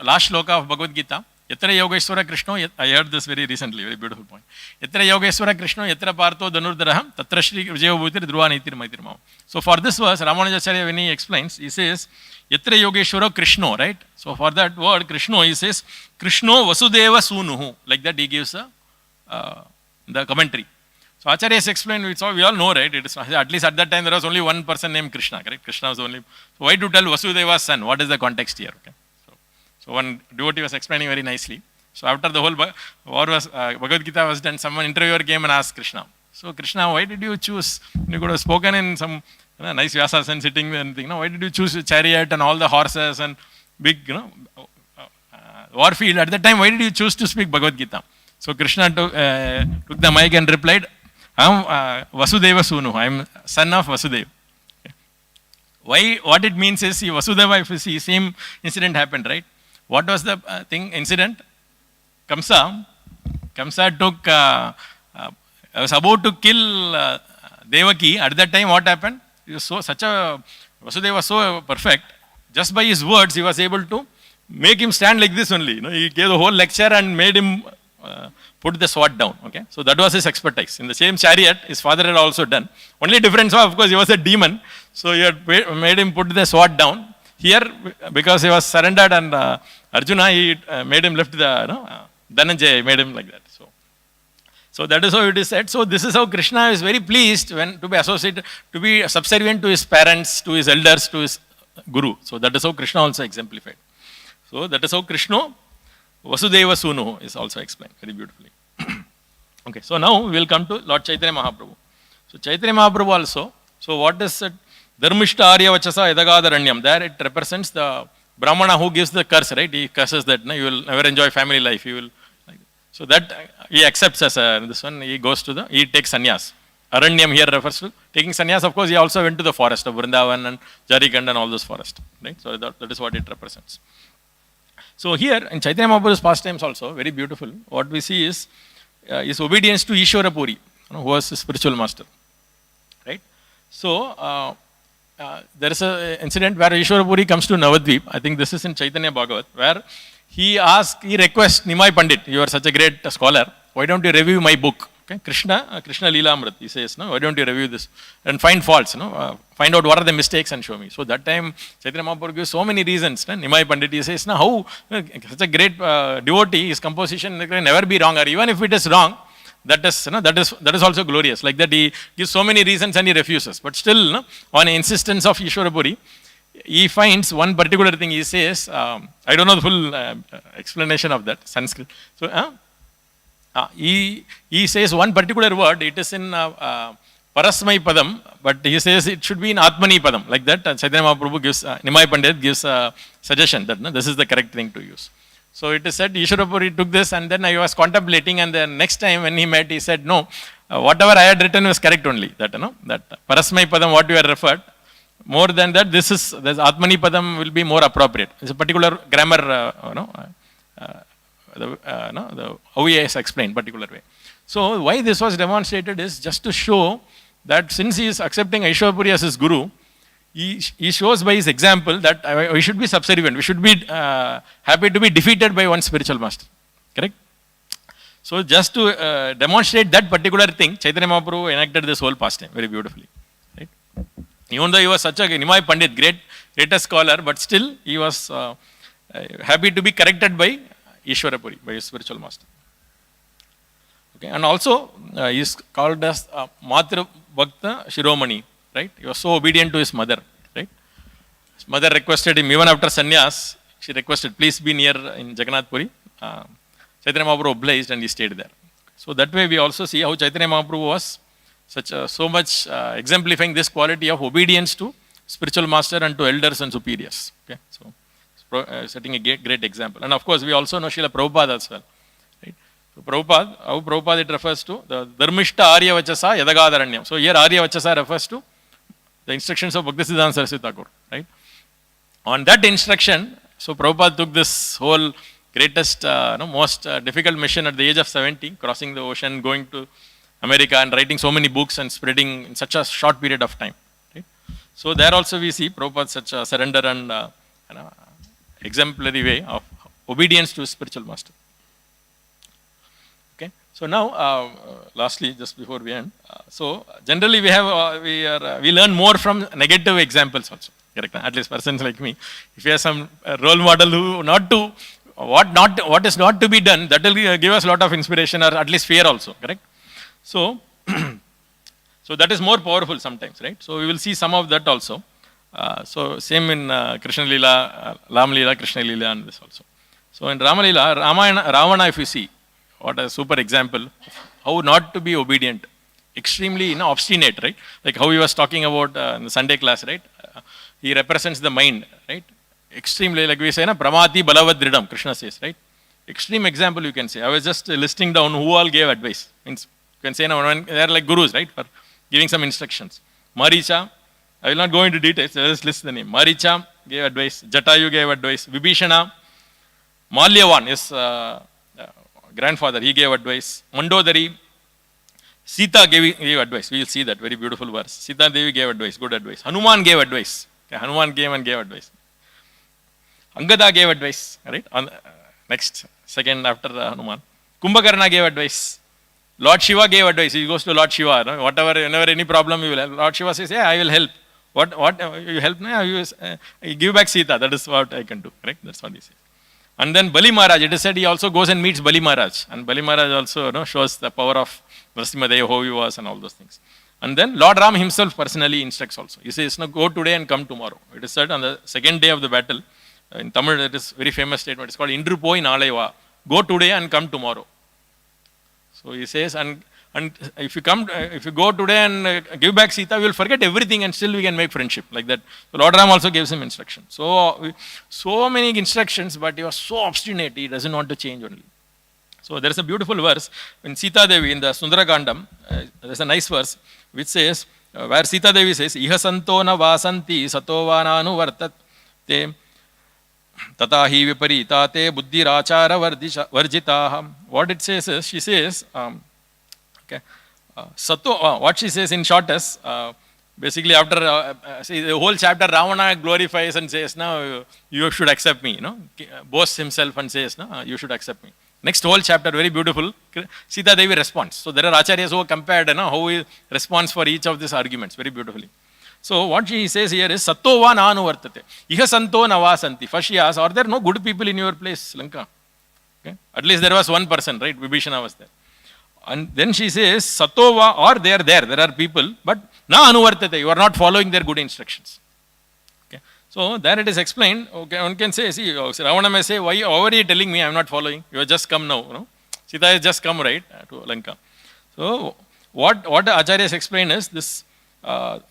last shloka of Bhagavad Gita, Yatra Yogeshwara Krishna, I heard this very recently, very beautiful point. Yatra Yogeshwara Krishna, Yatra Partho Dhanurdaraham, Tatra Shri Vijayabhutir Dhruva Nitir Maitirmam. So for this verse, Ramanujacharya, when he explains, he says, Yatra Yogeshwara Krishna, right? So for that word, Krishna, he says, Krishna Vasudeva Sunuhu. Like that he gives the commentary. So Acharya has explained, we all know, right? It is, at least at that time, there was only one person named Krishna, correct? Krishna was only. So why to tell Vasudeva's son? What is the context here? Okay. So one devotee was explaining very nicely. So after the whole war was, Bhagavad Gita was done, someone interviewer came and asked Krishna. So Krishna, why did you choose, you could have spoken in some nice Vyasas and sitting and thing, why did you choose a chariot and all the horses and big, war field? At that time, why did you choose to speak Bhagavad Gita? So Krishna took the mic and replied, I am Vasudeva Sunu, I am son of Vasudeva. Why? What it means is, Vasudeva, if you see, same incident happened, right? What was the incident? Kamsa took, was about to kill Devaki. At that time, what happened? He was Vasudeva was so perfect. Just by his words, he was able to make him stand like this only. He gave the whole lecture and made him put the sword down. Okay, so that was his expertise. In the same chariot, his father had also done. Only difference was, of course, he was a demon, so he had made him put the sword down. Here, because he was surrendered and Arjuna, he made him lift the, Dhananjay made him like that. So that is how it is said. So this is how Krishna is very pleased when to be associated, to be subservient to his parents, to his elders, to his guru. So that is how Krishna also exemplified. So that is how Krishna, Vasudeva Sunu, is also explained very beautifully. Okay, so now we will come to Lord Chaitanya Mahaprabhu. So Chaitanya Mahaprabhu also, so what is it? Dharmishta Arya Vachasa Yadagadharanyam. There it represents the Brahmana who gives the curse, right? He curses that you will never enjoy family life. You will, so that he accepts as this one. He goes to he takes sannyas. Aranyam here refers to taking sannyas. Of course, he also went to the forest of Vrindavan and Jarikand and all those forests, right? So that is what it represents. So here in Chaitanya Mahaprabhu's pastimes also very beautiful. What we see is his obedience to Ishwara Puri, who was his spiritual master, right? So there is an incident where Ishwara Puri comes to Navadvip. I think this is in Chaitanya Bhagavat, where he requests Nimai Pandit, you are such a great scholar, why don't you review my book? Okay, Krishna Leela Amrit, he says, no, why don't you review this and find faults, find out what are the mistakes and show me. So that time, Chaitanya Mahaprabhu gives so many reasons. Nimai Pandit, he says, how such a great devotee, his composition can never be wrong, or even if it is wrong, that is also glorious. Like that, he gives so many reasons and he refuses. But still, on insistence of Ishwara Puri, he finds one particular thing. He says, I don't know the full explanation of that Sanskrit. So he says one particular word. It is in Parasmai Padam, but he says it should be in Atmani Padam. Like that, Chaitanya Mahaprabhu gives, Nimai Pandit gives a suggestion that this is the correct thing to use. So it is said, Ishwara Puri took this and then I was contemplating, and the next time when he met, he said, no, whatever I had written was correct only. That Parasmai Padam, what you had referred, more than that, this Atmani Padam will be more appropriate. It's a particular grammar, how he has explained, particular way. So why this was demonstrated is just to show that since he is accepting Ishwara Puri as his guru, he shows by his example that we should be subservient. We should be happy to be defeated by one spiritual master. Correct? So just to demonstrate that particular thing, Chaitanya Mahaprabhu enacted this whole pastime very beautifully. Right? Even though he was such a Nimai Pandit, greatest scholar, but still he was happy to be corrected by Ishwara Puri, by his spiritual master. Okay, and also he is called as Matra Bhakta Shiromani. Right? He was so obedient to his mother. Right? His mother requested him, even after sannyas, she requested, please be near in Jagannath Puri. Chaitanya Mahaprabhu obliged and he stayed there. So that way we also see how Chaitanya Mahaprabhu was so much exemplifying this quality of obedience to spiritual master and to elders and superiors. Okay? So setting a great example. And of course we also know Srila Prabhupada as well. Right? So how Prabhupada it refers to the Dharmishta Arya Vachasa Yadagadharanyam. So here Arya Vachasa refers to the instructions of Bhaktisiddhanta Saraswati Thakur, right? On that instruction, so Prabhupada took this whole greatest, most difficult mission at the age of 70, crossing the ocean, going to America and writing so many books and spreading in such a short period of time. Right? So there also we see Prabhupada such a surrender and exemplary way of obedience to his spiritual master. Okay. So now, lastly, just before we end, so generally we learn more from negative examples also. Correct? At least persons like me, if you have some role model who what is not to be done, that will give us a lot of inspiration or at least fear also. Correct? So, so that is more powerful sometimes, right? So we will see some of that also. So same in Krishna Leela, Ram Leela, Krishna Leela, and this also. So in Rama Leela, Ravana, if you see, what a super example of how not to be obedient, extremely obstinate, right? Like how he was talking about in the Sunday class, right? He represents the mind, right? Extremely, like we say, Pramati Balavad Dridam, Krishna says, right? Extreme example you can say. I was just listing down who all gave advice. Means you can say, they are like gurus, right? For giving some instructions. Maricha, I will not go into details, I just list the name. Maricha gave advice, Jatayu gave advice, Vibhishana, Malyavan, his grandfather, he gave advice, Mandodari, Sita gave advice. We will see that very beautiful verse. Sita Devi gave advice, good advice. Hanuman gave advice. Okay, Hanuman came and gave advice. Angada gave advice, right? Next, second after Hanuman. Kumbhakarna gave advice. Lord Shiva gave advice. He goes to Lord Shiva. No? Whenever any problem you will help. Lord Shiva says, yeah, I will help. What you help now? You give back Sita. That is what I can do. Correct? That's what he says. And then Bali Maharaj, it is said he also goes and meets Bali Maharaj. And Bali Maharaj also shows the power of Narasimha, how he was and all those things. And then Lord Ram himself personally instructs also. He says, no, go today and come tomorrow. It is said on the second day of the battle, in Tamil, it is very famous statement. It's called Indru poi naalaiva. Go today and come tomorrow. So he says, and if you go today and give back Sita, we will forget everything and still we can make friendship like that. So Lord Ram also gives him instruction. So many instructions, but he was so obstinate, he doesn't want to change only. So there is a beautiful verse in Sita Devi in the Sundarakandam. There is a nice verse which says, where Sita Devi says, Iha santo na vasanti satovana vartate tatahi viparitate buddhirachara varjitaha. What it says is, she says, what she says in short is, basically after, see the whole chapter Ravana glorifies and says, now you should accept me, boasts himself and says, no, you should accept me. Next whole chapter, very beautiful, Sita Devi responds. So there are acharyas who compared how he responds for each of these arguments, very beautifully. So what she says here is, Sattova na anuvartate. Iha santo na vasanti. First she asks, are there no good people in your place, Lanka? Okay. At least there was one person, right? Vibhishana was there. And then she says, Sattova, or they are there are people, but na anuvartate. You are not following their good instructions. Okay. So there it is explained. Okay, one can say, see, Ravana may say, why are you telling me I am not following? You have just come now. Sita has just come, right, to Lanka. So what the acharyas explain is this, from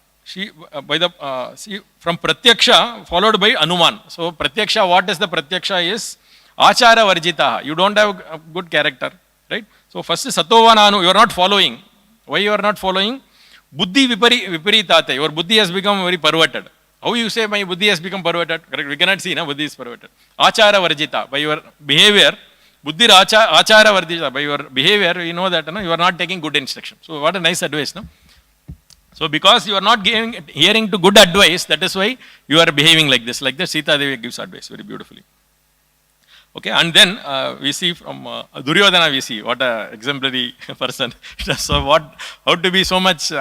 Pratyaksha followed by Anuman. So Pratyaksha, what is the Pratyaksha is Achara Varjitaha. You don't have a good character, right? So first is Satovana, you are not following. Why you are not following? Buddhi Viparitate. Your Buddhi has become very perverted. How you say my Buddhi has become perverted? Correct? We cannot see, Buddhi is perverted. Achara Varjita. By your behavior, Buddhi Achara Varjita. By your behavior, you know that you are not taking good instruction. So what a nice advice, no? So because you are not hearing to good advice, that is why you are behaving like this. Like that, Sita Devi gives advice very beautifully. Okay, and then we see from Duryodhana, we see what a exemplary person. So how to be so much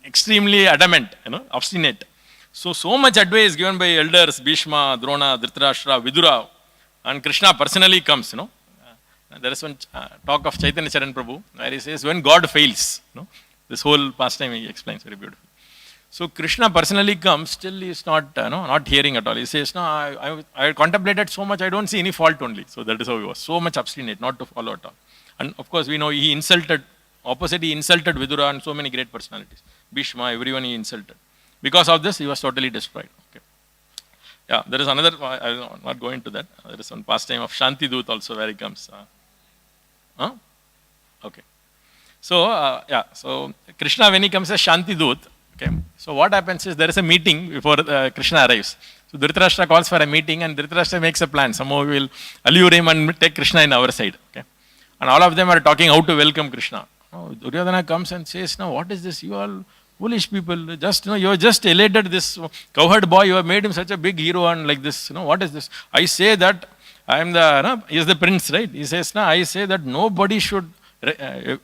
extremely adamant, obstinate. So much advice given by elders, Bhishma, Drona, Dhritarashtra, Vidura, and Krishna personally comes, There is one talk of Chaitanya Charan Prabhu, where he says, when God fails, this whole pastime he explains very beautifully. So Krishna personally comes, still he is not hearing at all. He says, no, I contemplated so much, I don't see any fault only. So that is how he was, so much obstinate, not to follow at all. And of course we know he insulted Vidura and so many great personalities. Bhishma, everyone he insulted. Because of this, he was totally destroyed. Okay. Yeah, there is another, I will not go into that. There is one pastime of Shanti Dut also where he comes. Okay. So, so Krishna, when he comes as Shanti Dut, okay, so what happens is there is a meeting before Krishna arrives. So Dhritarashtra calls for a meeting and Dhritarashtra makes a plan. Somehow we will allure him and take Krishna in our side. Okay. And all of them are talking how to welcome Krishna. Duryodhana comes and says, now what is this? You all foolish people, just, you have just elated this cowherd boy, you have made him such a big hero and like this, what is this? I say that I am the, no, he is the prince, right? He says, no, I say that nobody should,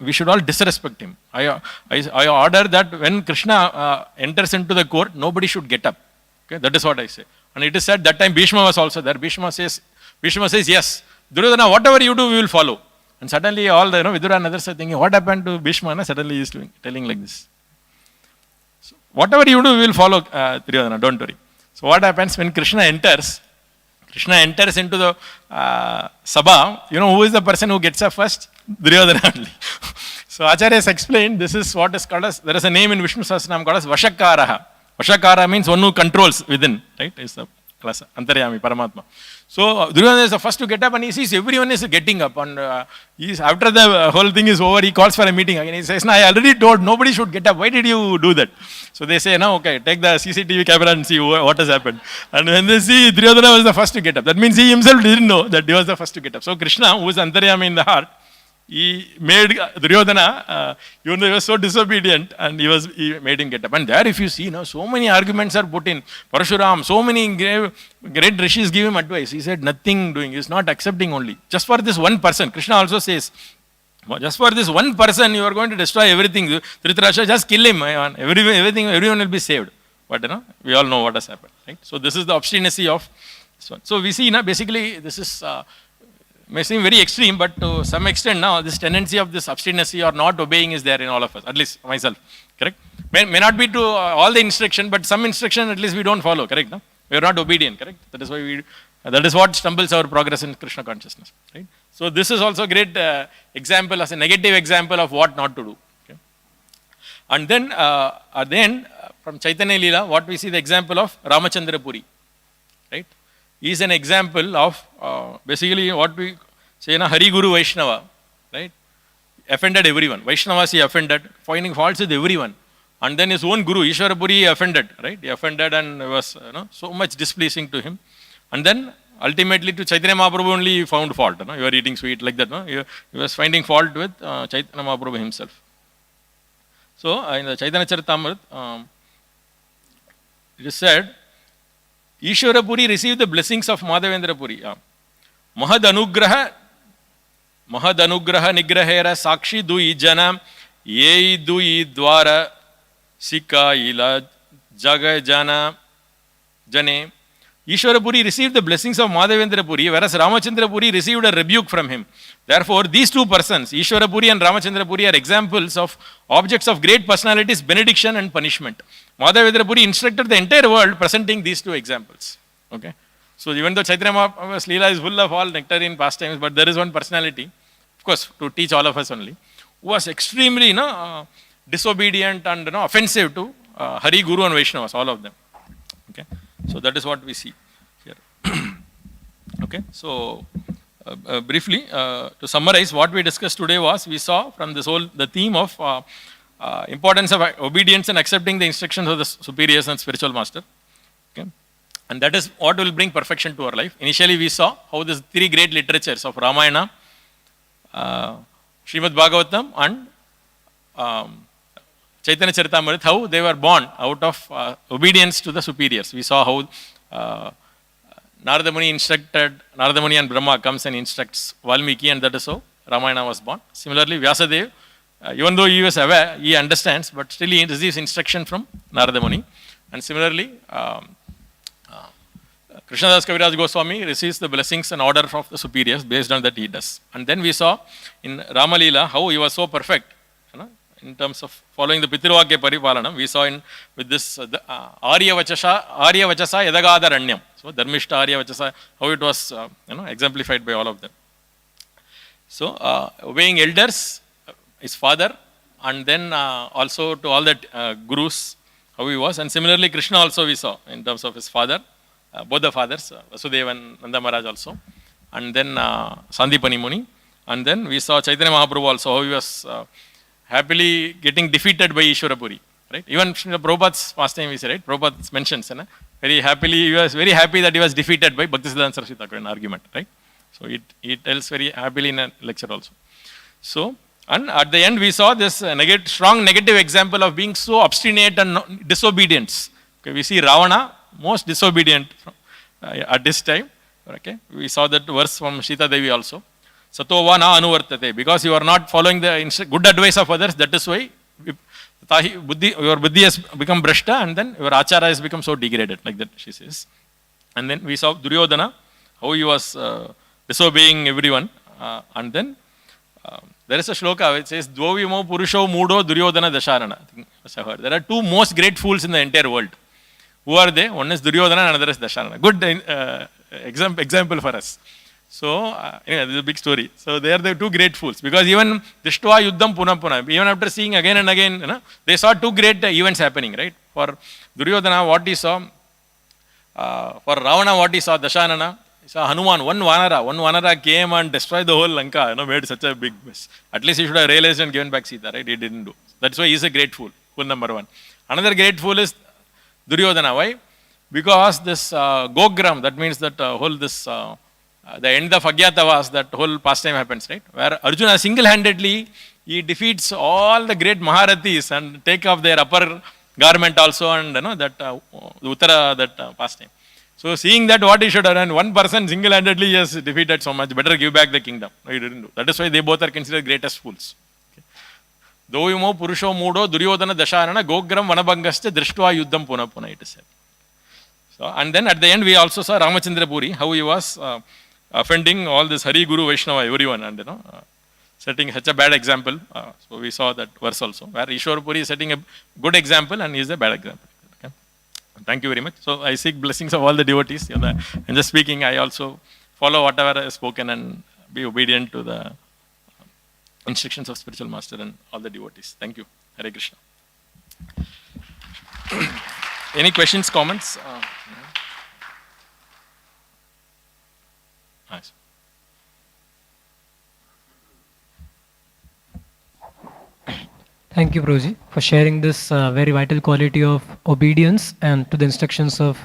we should all disrespect him. I order that when Krishna enters into the court, nobody should get up. Okay, that is what I say. And it is said that time Bhishma was also there. Bhishma says, yes, Duryodhana, whatever you do, we will follow. And suddenly all the, Vidura and others are thinking, what happened to Bhishma? And suddenly he is telling like this. So, whatever you do, we will follow, Duryodhana, don't worry. So what happens when Krishna enters into the Sabha, who is the person who gets up first? Duryodhana only. So Acharyas explained, this is what is called as, there is a name in Vishnu Sahasranam called as Vashakaraha. Vashakara means one who controls within, right? Is the class, Antaryami, Paramatma. So Duryodhana is the first to get up and he sees everyone is getting up. And after the whole thing is over, he calls for a meeting again. He says, no, I already told nobody should get up. Why did you do that? So they say, no, okay, take the CCTV camera and see what has happened. And when they see Duryodhana was the first to get up, that means he himself didn't know that he was the first to get up. So Krishna, who is Antaryami in the heart, he made Duryodhana, even though he was so disobedient, and he made him get up. And there if you see, so many arguments are put in. Parashuram, so many great rishis give him advice. He said nothing doing, he is not accepting only. Just for this one person, Krishna also says, just for this one person you are going to destroy everything. Dhritarashtra, just kill him. Everyone will be saved. But we all know what has happened. Right? So this is the obstinacy of this one. So we see, basically this is, may seem very extreme, but to some extent now, this tendency of this obstinacy or not obeying is there in all of us, at least myself, correct? May not be to all the instruction, but some instruction at least we don't follow, correct? No? We are not obedient, correct? That is why that is what stumbles our progress in Krishna consciousness, right? So this is also a great example, as a negative example of what not to do. Okay? And then at the end, from Chaitanya Leela, what we see the example of Ramachandra Puri, right? He is an example of basically what we say, Hari Guru Vaishnava, right? Offended everyone. Vaishnavas he offended, finding faults with everyone. And then his own Guru, Ishwara Puri, he offended, right? He offended and was so much displeasing to him. And then ultimately to Chaitanya Mahaprabhu only he found fault. You are eating sweet like that. He was finding fault with Chaitanya Mahaprabhu himself. So in the Chaitanya Charitamrita, it is said, Ishwara Puri received the blessings of Madhavendra Puri. Mahad Anugraha Nigrahera Sakshi Dui Jana Yei Dui Dwara Sika Ila Jaga Jana Jane. Ishwara Puri received the blessings of Madhavendra Puri, whereas Ramachandra Puri received a rebuke from him. Therefore, these two persons, Ishwara Puri and Ramachandra Puri, are examples of objects of great personalities, benediction and punishment. Madhavendra Puri instructed the entire world, presenting these two examples. Okay, so even though Chaitanya Mahaprabhu's Leela is full of all nectarine pastimes, but there is one personality, of course, to teach all of us only, who was extremely disobedient and offensive to Hari, Guru and Vaishnavas, all of them. Okay, so that is what we see here. Okay, so briefly to summarize, what we discussed today was, we saw from this whole the theme of importance of obedience and accepting the instructions of the superiors and spiritual master. Okay, and that is what will bring perfection to our life. Initially we saw how these three great literatures of Ramayana, Srimad Bhagavatam and Chaitanya Charitamrita, how they were born out of obedience to the superiors. We saw how Narada Muni and Brahma comes and instructs Valmiki, and that is how Ramayana was born. Similarly, Vyasadeva, even though he was aware, he understands, but still he receives instruction from Narada Muni. And similarly, Krishnadas Kaviraj Goswami receives the blessings and order of the superiors, based on that he does. And then we saw in Rama Leela how he was so perfect, in terms of following the Pitirvakya Paripalanam. We saw with this Arya Vachasa Yadagadharanyam. So Dharmishta Arya Vachasa, how it was exemplified by all of them. So obeying elders, his father, and then also to all the gurus, how he was. And similarly Krishna also we saw in terms of his father, both the fathers, Vasudeva and Nanda Maharaj also. And then Sandipani Muni. And then we saw Chaitanya Mahaprabhu also, how he was happily getting defeated by Ishwara Puri, right? Even Prabhupada's pastime we say, right? Prabhupada mentions, very happily, he was very happy that he was defeated by Bhaktisiddhanta Saraswati Thakur in argument, right? So he tells very happily in a lecture also. So, and at the end we saw this strong negative example of being so obstinate and disobedience. Okay, we see Ravana, most disobedient at this time. Okay, we saw that verse from Sita Devi also. Satova na anuvartate. Because you are not following the good advice of others, that is why your buddhi has become brashta, and then your achara has become so degraded, like that she says. And then we saw Duryodhana, how he was disobeying everyone. And then there is a shloka which says, Dvovimo Purusho Mudo Duryodhana Dasharana. I think I heard. There are two most great fools in the entire world. Who are they? One is Duryodhana and another is Dasharana. Good example for us. So, anyway, this is a big story. So, they are the two great fools. Because even Dishtva Yuddham Puna Puna, even after seeing again and again, they saw two great events happening, right? For Duryodhana, what he saw, for Ravana, what he saw, Dashanana, he saw Hanuman, one Vanara came and destroyed the whole Lanka, made such a big mess. At least he should have realized and given back Sita, right? He didn't do. That's why he is a great fool, fool number one. Another great fool is Duryodhana. Why? Because this Gogram, that means that the end of Agyatavas, that whole pastime happens, right? Where Arjuna single-handedly, he defeats all the great Maharathis and take off their upper garment also, and that Uttara, that pastime. So seeing that, what he should have done, one person single-handedly has defeated so much, better give back the kingdom. No, he didn't do. That is why they both are considered greatest fools. Dovimo Purusho Mudo Duryodhana Dasharana Gogram Vanabangascha Drishtva Yuddham Puna Puna, it is said. So, and then at the end we also saw Ramachandra Puri, how he was offending all this Hari Guru Vaishnava, everyone, and setting such a bad example. So we saw that verse also, where Ishwar Puri is setting a good example and he is a bad example. Okay. Thank you very much. So I seek blessings of all the devotees. And just speaking, I also follow whatever I have spoken and be obedient to the instructions of spiritual master and all the devotees. Thank you. Hare Krishna. Any questions, comments? Nice.
Thank you, Prabhuji, for sharing this very vital quality of obedience and to the instructions of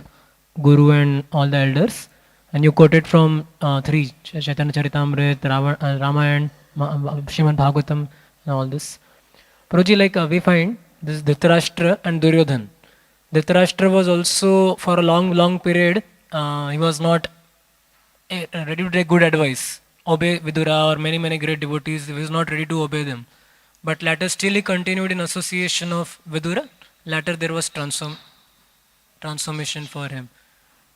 Guru and all the elders. And you quoted from three, Chaitanya Charitamrita, Ramayana, Srimad Bhagavatam, and all this. Prabhuji, we find this Dhritarashtra and Duryodhan. Dhritarashtra was also, for a long period, he was not ready to take good advice, obey Vidura or many great devotees. He was not ready to obey them. But later still he continued in association of Vidura. Later there was transformation for him.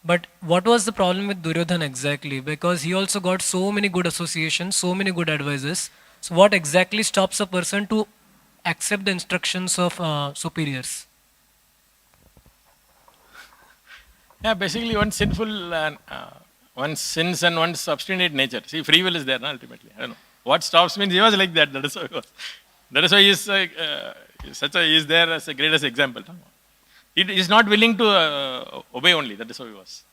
But what was the problem with Duryodhan exactly? Because he also got so many good associations, so many good advices. So what exactly stops a person to accept the instructions of superiors?
Yeah, basically one sinful and one's sins and one's obstinate nature. See, free will is there, ultimately. I don't know. What stops means he was like that. That is how he was. That is why he is he is there as a greatest example. He is not willing to obey only. That is how he was.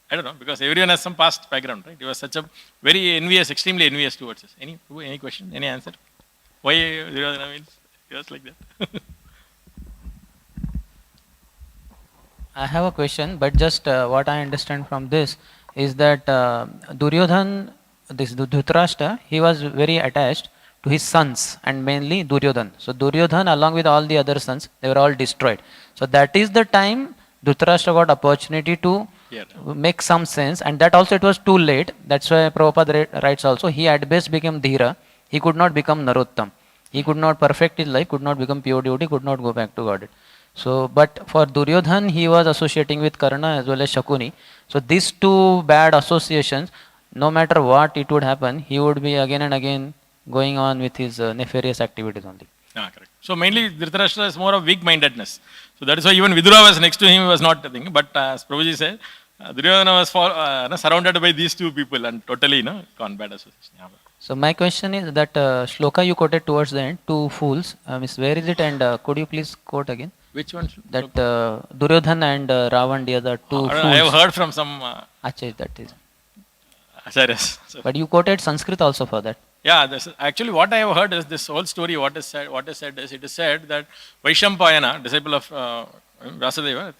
I don't know, because everyone has some past background, right? He was such a very envious, extremely envious towards us. Any question? Any answer? Why Duryodhana means he was like that?
I have a question, but just what I understand from this is that Duryodhan, this Dhritarashtra, he was very attached to his sons and mainly Duryodhan. So Duryodhan along with all the other sons, they were all destroyed. So that is the time Dhritarashtra got opportunity to make some sense, and that also it was too late. That's why Prabhupada writes also, he at best became Dhira. He could not become Narottam. He could not perfect his life, could not become pure devotee, could not go back to Godhead. So, but for Duryodhan, he was associating with Karna as well as Shakuni. So these two bad associations, no matter what it would happen, he would be again and again going on with his nefarious activities only.
Correct. So mainly Dhritarashtra is more of weak-mindedness. So that is why even Vidura was next to him, he was not a thing. But as Prabhuji said, Duryodhana was surrounded by these two people and totally gone bad association. Yeah.
So my question is that shloka you quoted towards the end, two fools, where is it, and could you please quote again?
Which one?
That Duryodhan and Ravan, the other two fools.
I have heard from some...
Achha, that is.
Sorry.
But you quoted Sanskrit also for that.
Yeah, actually what I have heard is this whole story, what is said is, it is said that Vaishampayana, disciple of Vyasadeva,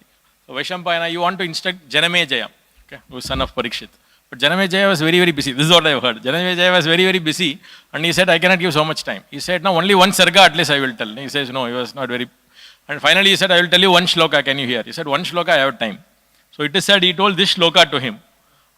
so Vaishampayana, you want to instruct Janamejaya, okay, who is son of Parikshit. But Janamejaya was very busy. This is what I have heard. Janamejaya was very busy, and he said, I cannot give so much time. He said, no, only one sarga at least I will tell. He says, no, he was not very... And finally he said, I will tell you one shloka, can you hear? He said, one shloka, I have time. So it is said, he told this shloka to him.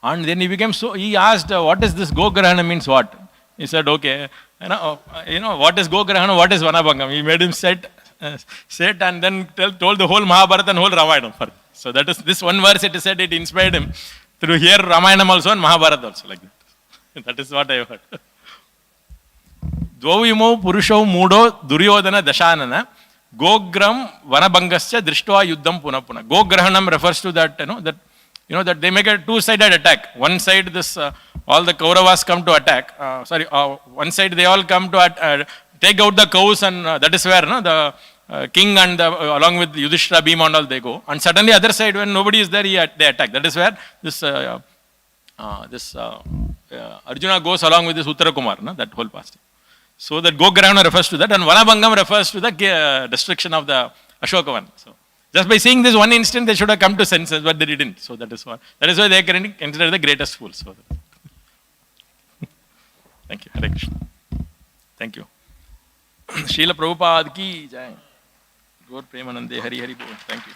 And then he became so, he asked, what is this Gograhana means what? He said, okay, what is Gograhana, what is Vanabhangam? He made him sit and then told the whole Mahabharata and whole Ramayana. So that is, this one verse it is said, it inspired him to hear Ramayana also and Mahabharata also, like that. That is what I heard. Dvavimau Purushau Mudo Duryodhana Dashanana Gogram Vanabhangasya Drishtva Yuddham Puna Puna. Gograhanam refers to that, that they make a two-sided attack. One side, this all the Kauravas come to attack. One side they all come to take out the cows, and that is where the king and along with Yudhishthira, Bhima and all they go. And suddenly other side, when nobody is there, they attack. That is where this Arjuna goes along with this Uttara Kumar, that whole past. So that Gograhana refers to that, and Vanabhangam refers to the destruction of the Ashokavan. So just by seeing this one instant, they should have come to senses, but they didn't. So that is why they are considered the greatest fools. So thank you. Hare Krishna. Thank you. Srila Prabhupada ki jai. Gaur Premanande Hari Hari Bol. Thank you.